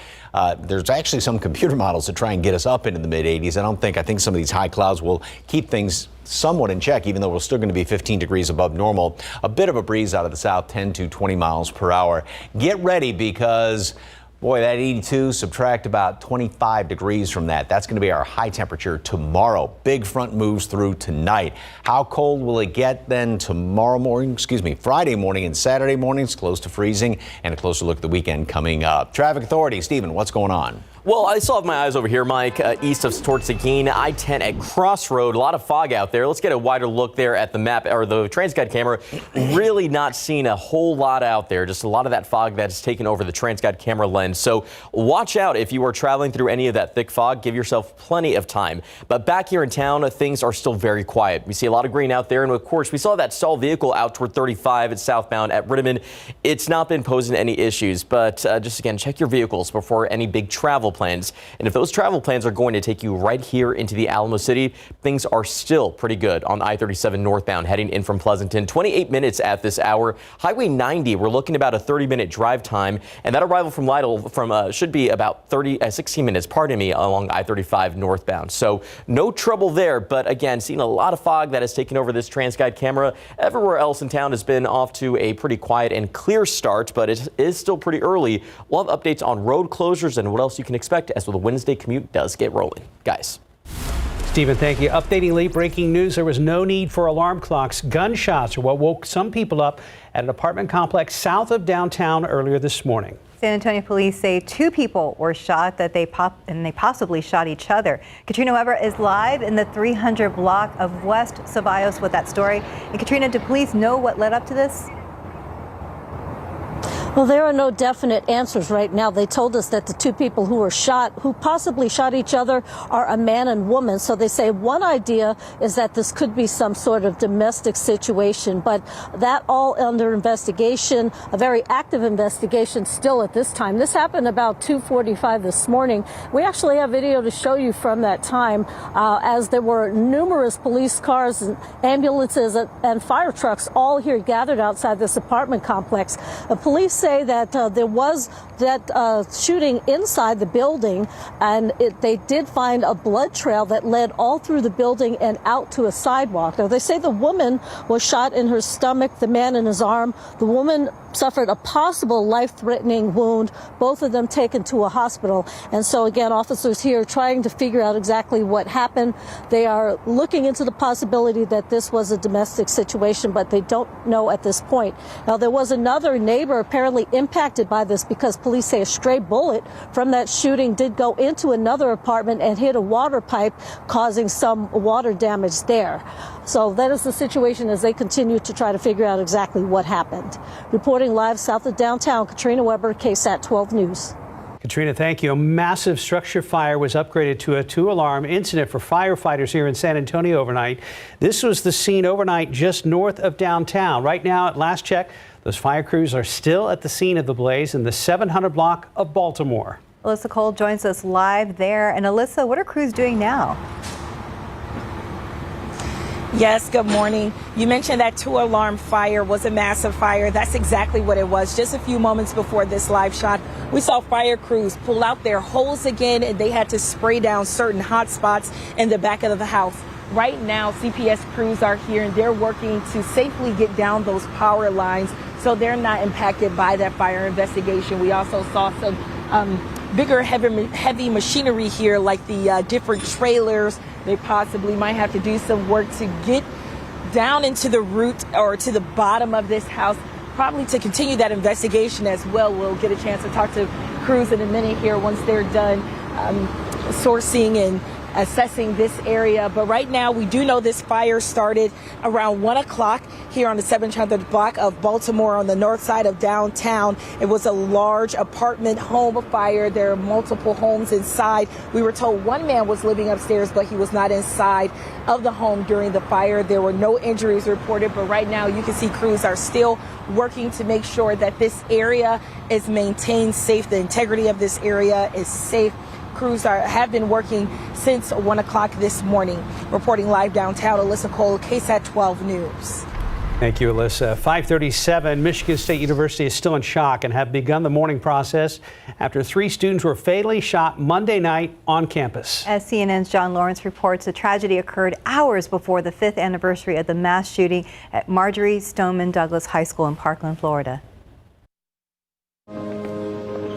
there's actually some computer models that try and get us up into the mid 80s. I think some of these high clouds will keep things somewhat in check, even though we're still going to be 15 degrees above normal. A bit of a breeze out of the south, 10 to 20 miles per hour. Get ready because, boy, that 82, subtract about 25 degrees from that. That's going to be our high temperature tomorrow. Big front moves through tonight. How cold will it get then Friday morning and Saturday mornings? Close to freezing, and a closer look at the weekend coming up. Traffic Authority, Stephen, what's going on? Well, I still have my eyes over here, Mike, east of towards Seguin, I-10 at Crossroad. A lot of fog out there. Let's get a wider look there at the map or the TransGuide camera. Really not seeing a whole lot out there. Just a lot of that fog that's taken over the TransGuide camera lens. So watch out if you are traveling through any of that thick fog. Give yourself plenty of time. But back here in town, things are still very quiet. We see a lot of green out there. And of course, we saw that stalled vehicle out toward 35 at southbound at Rittiman. It's not been posing any issues. But just again, check your vehicles before any big travel plans. And if those travel plans are going to take you right here into the Alamo City, things are still pretty good on I-37 northbound heading in from Pleasanton. 28 minutes at this hour. Highway 90, we're looking about a 30-minute drive time. And that arrival from Lytle should be about 16 minutes, along I-35 northbound. So no trouble there. But again, seeing a lot of fog that has taken over this TransGuide camera. Everywhere else in town has been off to a pretty quiet and clear start, but it is still pretty early. We'll have updates on road closures and what else you can expect as the Wednesday commute does get rolling. Guys. Stephen, thank you. Updating late breaking news. There was no need for alarm clocks. Gunshots are what woke some people up at an apartment complex south of downtown earlier this morning. San Antonio police say 2 people were shot, that they possibly shot each other. Katrina Weber is live in the 300 block of West Ceballos with that story. And Katrina, do police know what led up to this? Well, there are no definite answers right now. They told us that the 2 people who were shot, who possibly shot each other, are a man and woman. So they say one idea is that this could be some sort of domestic situation, but that all under investigation, a very active investigation still at this time. This happened about 2:45 this morning. We actually have video to show you from that time as there were numerous police cars and ambulances and fire trucks all here gathered outside this apartment complex. The police say that there was that shooting inside the building, and they did find a blood trail that led all through the building and out to a sidewalk. Now, they say the woman was shot in her stomach, the man in his arm. The woman suffered a possible life-threatening wound, both of them taken to a hospital. And so, again, officers here trying to figure out exactly what happened. They are looking into the possibility that this was a domestic situation, but they don't know at this point. Now, there was another neighbor apparently impacted by this because police say a stray bullet from that shooting did go into another apartment and hit a water pipe, causing some water damage there. So that is the situation as they continue to try to figure out exactly what happened. Reporting live south of downtown, Katrina Weber, KSAT 12 News. Katrina, thank you. A massive structure fire was upgraded to a 2-alarm incident for firefighters here in San Antonio overnight. This was the scene overnight just north of downtown. Right now, at last check, those fire crews are still at the scene of the blaze in the 700 block of Baltimore. Alyssa Cole joins us live there. And Alyssa, what are crews doing now? Yes, good morning. You mentioned that 2-alarm fire was a massive fire. That's exactly what it was. Just a few moments before this live shot, we saw fire crews pull out their hose again, and they had to spray down certain hot spots in the back of the house. Right now, CPS crews are here, and they're working to safely get down those power lines so they're not impacted by that fire investigation. We also saw some bigger, heavy machinery here, like the different trailers. They possibly might have to do some work to get down into the root or to the bottom of this house, probably to continue that investigation as well. We'll get a chance to talk to crews in a minute here once they're done sourcing and assessing this area. But right now, we do know this fire started around 1 o'clock here on the 700 block of Baltimore on the north side of downtown. It was a large apartment home fire. There are multiple homes inside. We were told one man was living upstairs, but he was not inside of the home during the fire. There were no injuries reported, but right now you can see crews are still working to make sure that this area is maintained safe. The integrity of this area is safe. Crews have been working since 1 o'clock this morning. Reporting live downtown, Alyssa Cole, KSAT 12 News. Thank you, Alyssa. 5:37, Michigan State University is still in shock and have begun the mourning process after 3 students were fatally shot Monday night on campus. As CNN's John Lawrence reports, the tragedy occurred hours before the 5th anniversary of the mass shooting at Marjorie Stoneman Douglas High School in Parkland, Florida.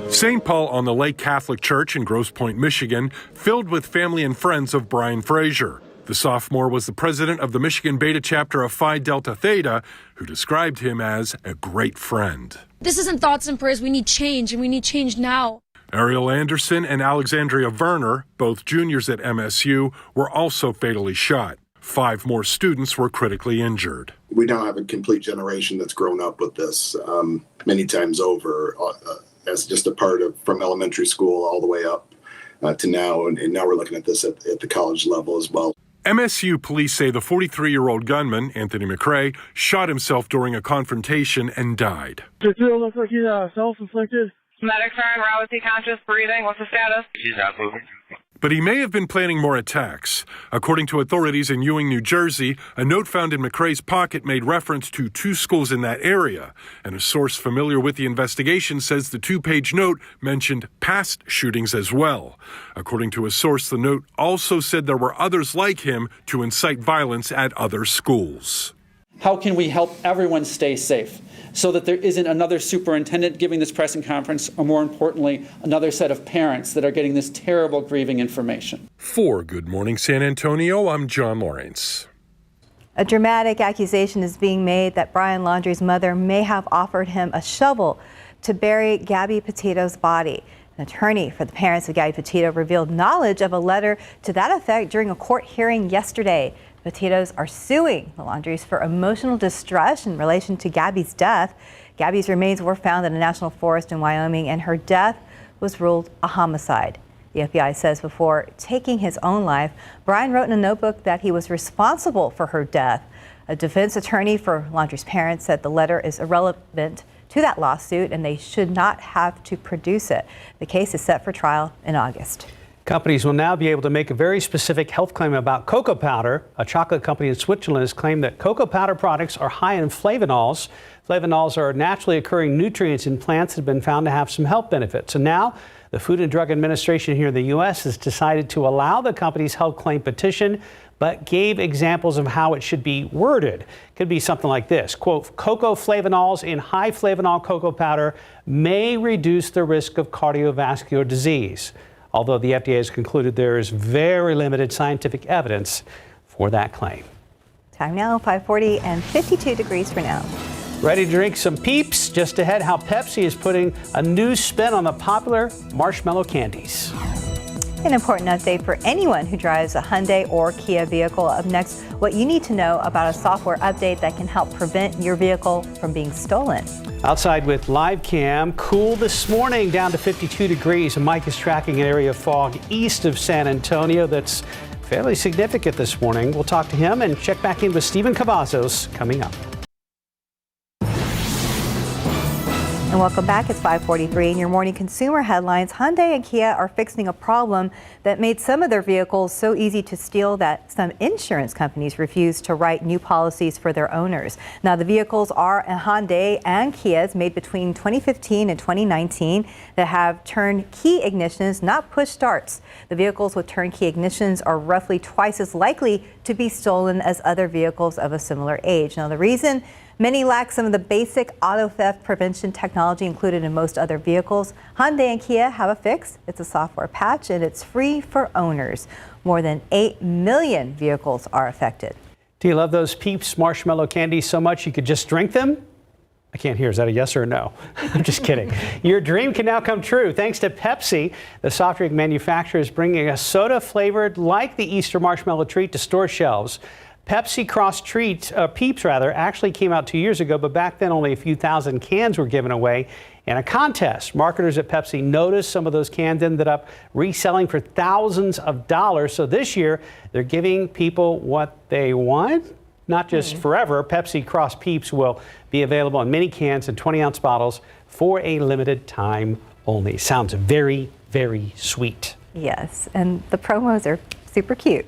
St. Paul on the Lake Catholic Church in Grosse Pointe, Michigan, filled with family and friends of Brian Fraser. The sophomore was the president of the Michigan Beta chapter of Phi Delta Theta, who described him as a great friend. This isn't thoughts and prayers. We need change, and we need change now. Ariel Anderson and Alexandria Werner, both juniors at MSU, were also fatally shot. 5 more students were critically injured. We now have a complete generation that's grown up with this many times over. As just a part of from elementary school all the way up to now. And now we're looking at this at the college level as well. MSU police say the 43-year-old gunman, Anthony McRae, shot himself during a confrontation and died. Does it look like he's self-inflicted? Medics are en route. Is he conscious, breathing? What's the status? He's not moving. But he may have been planning more attacks. According to authorities in Ewing, New Jersey, a note found in McRae's pocket made reference to 2 schools in that area. And a source familiar with the investigation says the 2-page note mentioned past shootings as well. According to a source, the note also said there were others like him to incite violence at other schools. How can we help everyone stay safe so that there isn't another superintendent giving this press conference, or more importantly, another set of parents that are getting this terrible grieving information? For Good Morning San Antonio, I'm John Lawrence. A dramatic accusation is being made that Brian Laundrie's mother may have offered him a shovel to bury Gabby Petito's body. An attorney for the parents of Gabby Petito revealed knowledge of a letter to that effect during a court hearing yesterday. Petitos are suing the Laundries for emotional distress in relation to Gabby's death. Gabby's remains were found in a national forest in Wyoming, and her death was ruled a homicide. The FBI says before taking his own life, Brian wrote in a notebook that he was responsible for her death. A defense attorney for Laundrie's parents said the letter is irrelevant to that lawsuit and they should not have to produce it. The case is set for trial in August. Companies will now be able to make a very specific health claim about cocoa powder. A chocolate company in Switzerland has claimed that cocoa powder products are high in flavonols. Flavonols are naturally occurring nutrients in plants that have been found to have some health benefits. And now the Food and Drug Administration here in the U.S. has decided to allow the company's health claim petition, but gave examples of how it should be worded. It could be something like this, quote, cocoa flavonols in high flavonol cocoa powder may reduce the risk of cardiovascular disease. Although the FDA has concluded there is very limited scientific evidence for that claim. Time now, 5:40 and 52 degrees for now. Ready to drink some Peeps? Just ahead, how Pepsi is putting a new spin on the popular marshmallow candies. An important update for anyone who drives a Hyundai or Kia vehicle. Up next, what you need to know about a software update that can help prevent your vehicle from being stolen. Outside with live cam, cool this morning, down to 52 degrees. And Mike is tracking an area of fog east of San Antonio that's fairly significant this morning. We'll talk to him and check back in with Stephen Cavazos coming up. And welcome back. It's 5:43 in your morning consumer headlines. Hyundai and Kia are fixing a problem that made some of their vehicles so easy to steal that some insurance companies refuse to write new policies for their owners. Now, the vehicles are Hyundai and Kias made between 2015 and 2019 that have turnkey ignitions, not push starts. The vehicles with turnkey ignitions are roughly twice as likely to be stolen as other vehicles of a similar age. Now, the reason many lack some of the basic auto theft prevention technology included in most other vehicles. Hyundai and Kia have a fix. It's a software patch and it's free for owners. More than 8 million vehicles are affected. Do you love those Peeps marshmallow candies so much you could just drink them? I can't hear. Is that a yes or a no? I'm just kidding. Your dream can now come true thanks to Pepsi. The soft drink manufacturer is bringing a soda flavored like the Easter marshmallow treat to store shelves. Pepsi Cross Peeps actually came out 2 years ago, but back then only a few thousand cans were given away in a contest. Marketers at Pepsi noticed some of those cans ended up reselling for thousands of dollars. So this year, they're giving people what they want, not just forever. Pepsi Cross Peeps will be available in mini cans and 20-ounce bottles for a limited time only. Sounds very, very sweet. Yes, and the promos are super cute.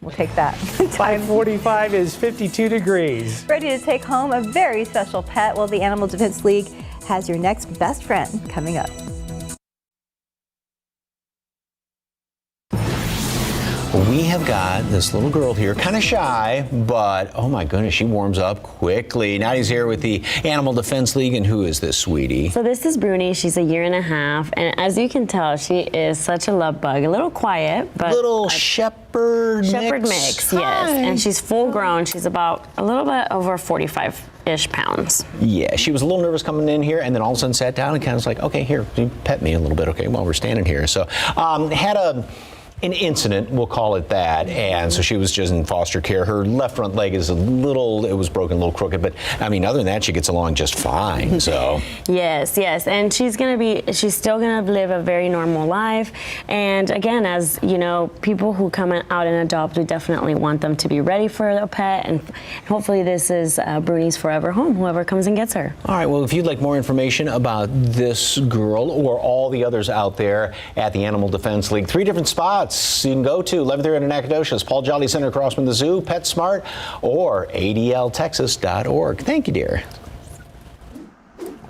We'll take that. 5:45 is 52 degrees. Ready to take home a very special pet? Well, the Animal Defense League has your next best friend coming up. We have got this little girl here, kind of shy, but oh my goodness, she warms up quickly. Nadia here with the Animal Defense League, and who is this, sweetie? So this is Bruni. She's a year and a half, and as you can tell, she is such a love bug. A little quiet, but little shepherd mix, yes. And she's full grown. She's about a little bit over 45-ish pounds. Yeah, she was a little nervous coming in here, and then all of a sudden sat down and kind of was like, okay, here, you pet me a little bit, okay, while we're standing here. So had an incident, we'll call it that, and so she was just in foster care. Her left front leg is it was broken, a little crooked, but I mean, other than that, she gets along just fine, so. Yes, and she's still gonna live a very normal life, and again, as you know, people who come out and adopt, we definitely want them to be ready for a pet, and hopefully this is Bruni's forever home, whoever comes and gets her. All right, well, if you'd like more information about this girl or all the others out there at the Animal Defense League, 3 different spots you can go to: 11th Area in Nacogdoches, Paul Jolly Center across from the zoo, PetSmart, or ADLTexas.org. Thank you, dear.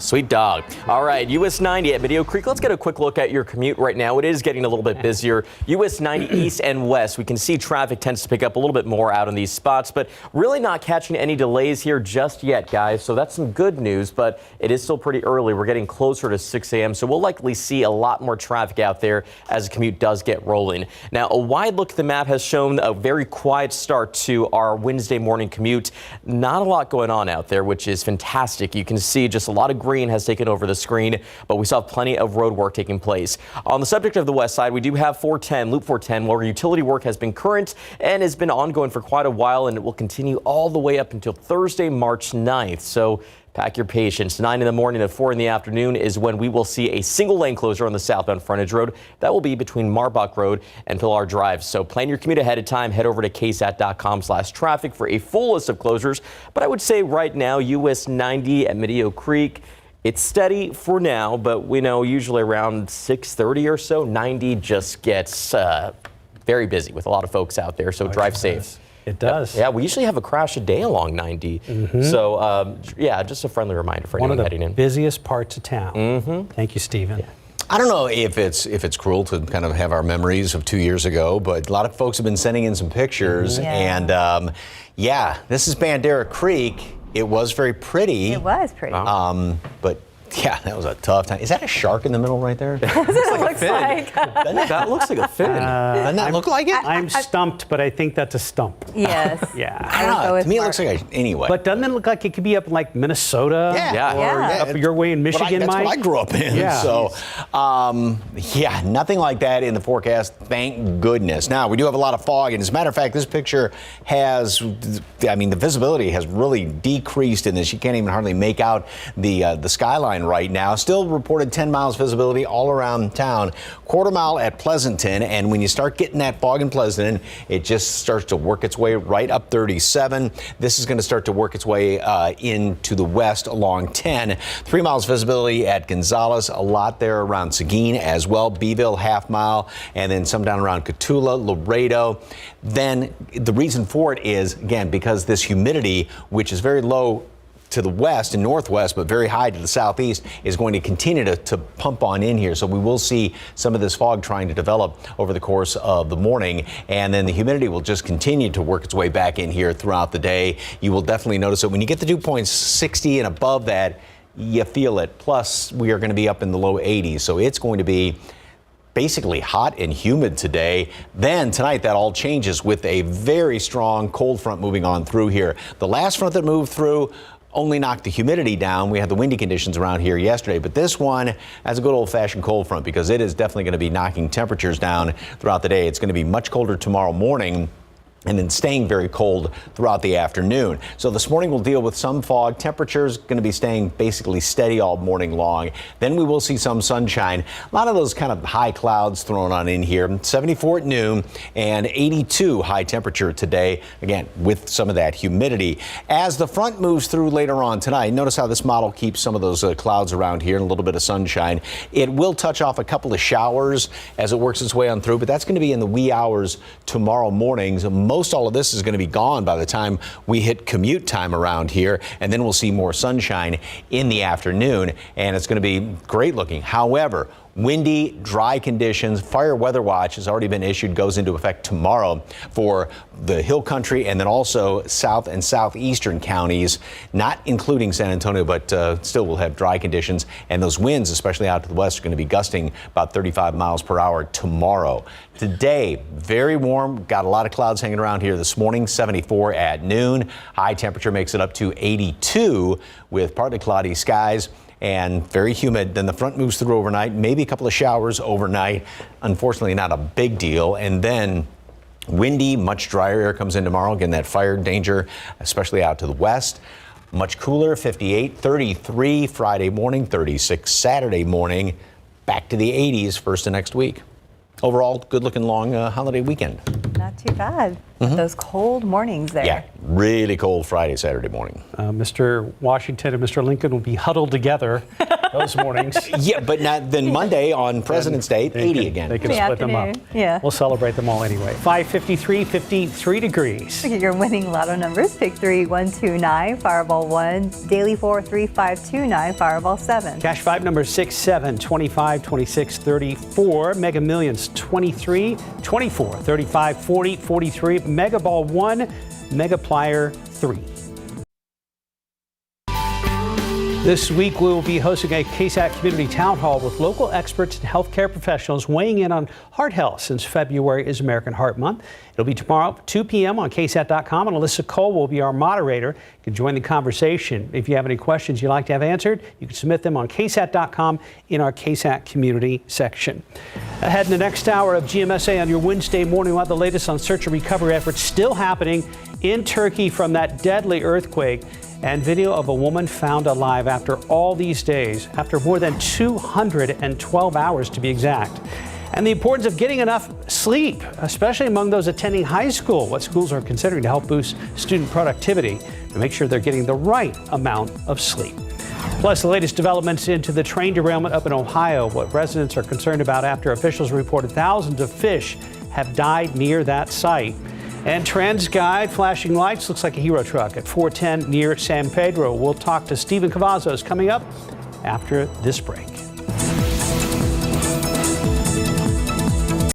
Sweet dog. All right, US 90 at Medio Creek. Let's get a quick look at your commute right now. It is getting a little bit busier. US 90 east and west. We can see traffic tends to pick up a little bit more out in these spots, but really not catching any delays here just yet, guys. So that's some good news, but it is still pretty early. We're getting closer to 6 a.m., so we'll likely see a lot more traffic out there as the commute does get rolling. Now, a wide look at the map has shown a very quiet start to our Wednesday morning commute. Not a lot going on out there, which is fantastic. You can see just a lot of green has taken over the screen, but we still have plenty of road work taking place. On the subject of the west side, we do have 410, Loop 410, where utility work has been current and has been ongoing for quite a while, and it will continue all the way up until Thursday, March 9th. So pack your patience. 9 in the morning to 4 in the afternoon is when we will see a single lane closure on the southbound frontage road. That will be between Marbach Road and Pilar Drive. So plan your commute ahead of time. Head over to ksat.com/traffic for a full list of closures. But I would say right now, US 90 at Medio Creek, it's steady for now, but we know usually around 6:30 or so, 90 just gets very busy with a lot of folks out there. So drive safe. It does. Yeah, we usually have a crash a day along 90. So, yeah, just a friendly reminder for anyone heading in. One of the busiest parts of town. Thank you, Stephen. Yeah. I don't know if it's cruel to kind of have our memories of 2 years ago, but a lot of folks have been sending in some pictures. And, yeah, this is Bandera Creek. It was very pretty. It was pretty. But yeah, that was a tough time. Is that a shark in the middle right there? That's what it looks like. That looks like a fin. Doesn't that look like it? I'm stumped, but I think that's a stump. Yes. Yeah. I don't know. To me, it looks like anyway. But doesn't it look like it could be up in like Minnesota? Yeah. Or up your way in Michigan, That's Mike? what I grew up in. Yeah. So, yeah, nothing like that in the forecast. Thank goodness. Now, we do have a lot of fog. And as a matter of fact, this picture has, the visibility has really decreased in this. You can't even hardly make out the skyline right now. Still reported 10 miles visibility all around town. Quarter mile at Pleasanton. And when you start getting that fog in Pleasanton, it just starts to work its way right up 37. This is going to start to work its way into the west along 10. 3 miles visibility at Gonzales. A lot there around Seguin as well. Beeville, half mile. And then some down around Cotulla, Laredo. Then the reason for it is, again, because this humidity, which is very low to the west and northwest, but very high to the southeast, is going to continue to pump on in here. So we will see some of this fog trying to develop over the course of the morning. And then the humidity will just continue to work its way back in here throughout the day. You will definitely notice it when you get to dew points 60 and above that, you feel it. Plus, we are going to be up in the low 80s. So it's going to be basically hot and humid today. Then tonight that all changes with a very strong cold front moving on through here. The last front that moved through only knocked the humidity down. We had the windy conditions around here yesterday, but this one has a good old-fashioned cold front because it is definitely going to be knocking temperatures down throughout the day. It's going to be much colder tomorrow morning, and then staying very cold throughout the afternoon. So this morning we'll deal with some fog. Temperatures going to be staying basically steady all morning long. Then we will see some sunshine. A lot of those kind of high clouds thrown on in here. 74 at noon and 82 high temperature today, again, with some of that humidity. As the front moves through later on tonight, notice how this model keeps some of those clouds around here and a little bit of sunshine. It will touch off a couple of showers as it works its way on through, but that's going to be in the wee hours tomorrow mornings. Most all of this is going to be gone by the time we hit commute time around here, and then we'll see more sunshine in the afternoon, and it's going to be great looking. However, windy, dry conditions. Fire weather watch has already been issued, goes into effect tomorrow for the hill country and then also south and southeastern counties, not including San Antonio, but still will have dry conditions. And those winds, especially out to the west, are going to be gusting about 35 miles per hour tomorrow. Today, very warm. Got a lot of clouds hanging around here this morning. 74 at noon. High temperature makes it up to 82 with partly cloudy skies and very humid. Then the front moves through overnight, maybe a couple of showers overnight. Unfortunately, not a big deal. And then windy, much drier air comes in tomorrow. Again, that fire danger, especially out to the west. Much cooler, 58, 33 Friday morning, 36 Saturday morning. Back to the 80s first of next week. Overall, good-looking long holiday weekend. Not too bad. Those cold mornings there. Yeah, really cold Friday, Saturday morning. Mr. Washington and Mr. Lincoln will be huddled together those mornings. Yeah, but not then Monday on President's Day, 80 again. They can split them up. Yeah. We'll celebrate them all anyway. 5:53, 53 degrees. Look at your winning lotto numbers. Pick 3129, Fireball 1, Daily 4, 35229, Fireball 7. Cash 5 numbers 6, 7, 25, 26, 34. Mega Millions 23, 24, 35, 40, 43. Mega Ball 1, Mega Plier 3. This week, we will be hosting a KSAT community town hall with local experts and healthcare professionals weighing in on heart health since February is American Heart Month. It'll be tomorrow, 2 p.m. on KSAT.com, and Alyssa Cole will be our moderator. You can join the conversation. If you have any questions you'd like to have answered, you can submit them on KSAT.com in our KSAT community section. Ahead in the next hour of GMSA on your Wednesday morning, we'll have the latest on search and recovery efforts still happening in Turkey from that deadly earthquake, and video of a woman found alive after all these days, after more than 212 hours to be exact. And the importance of getting enough sleep, especially among those attending high school, what schools are considering to help boost student productivity to make sure they're getting the right amount of sleep. Plus, the latest developments into the train derailment up in Ohio, what residents are concerned about after officials reported thousands of fish have died near that site. And TransGuide flashing lights, looks like a hero truck at 410 near San Pedro. We'll talk to Stephen Cavazos coming up after this break.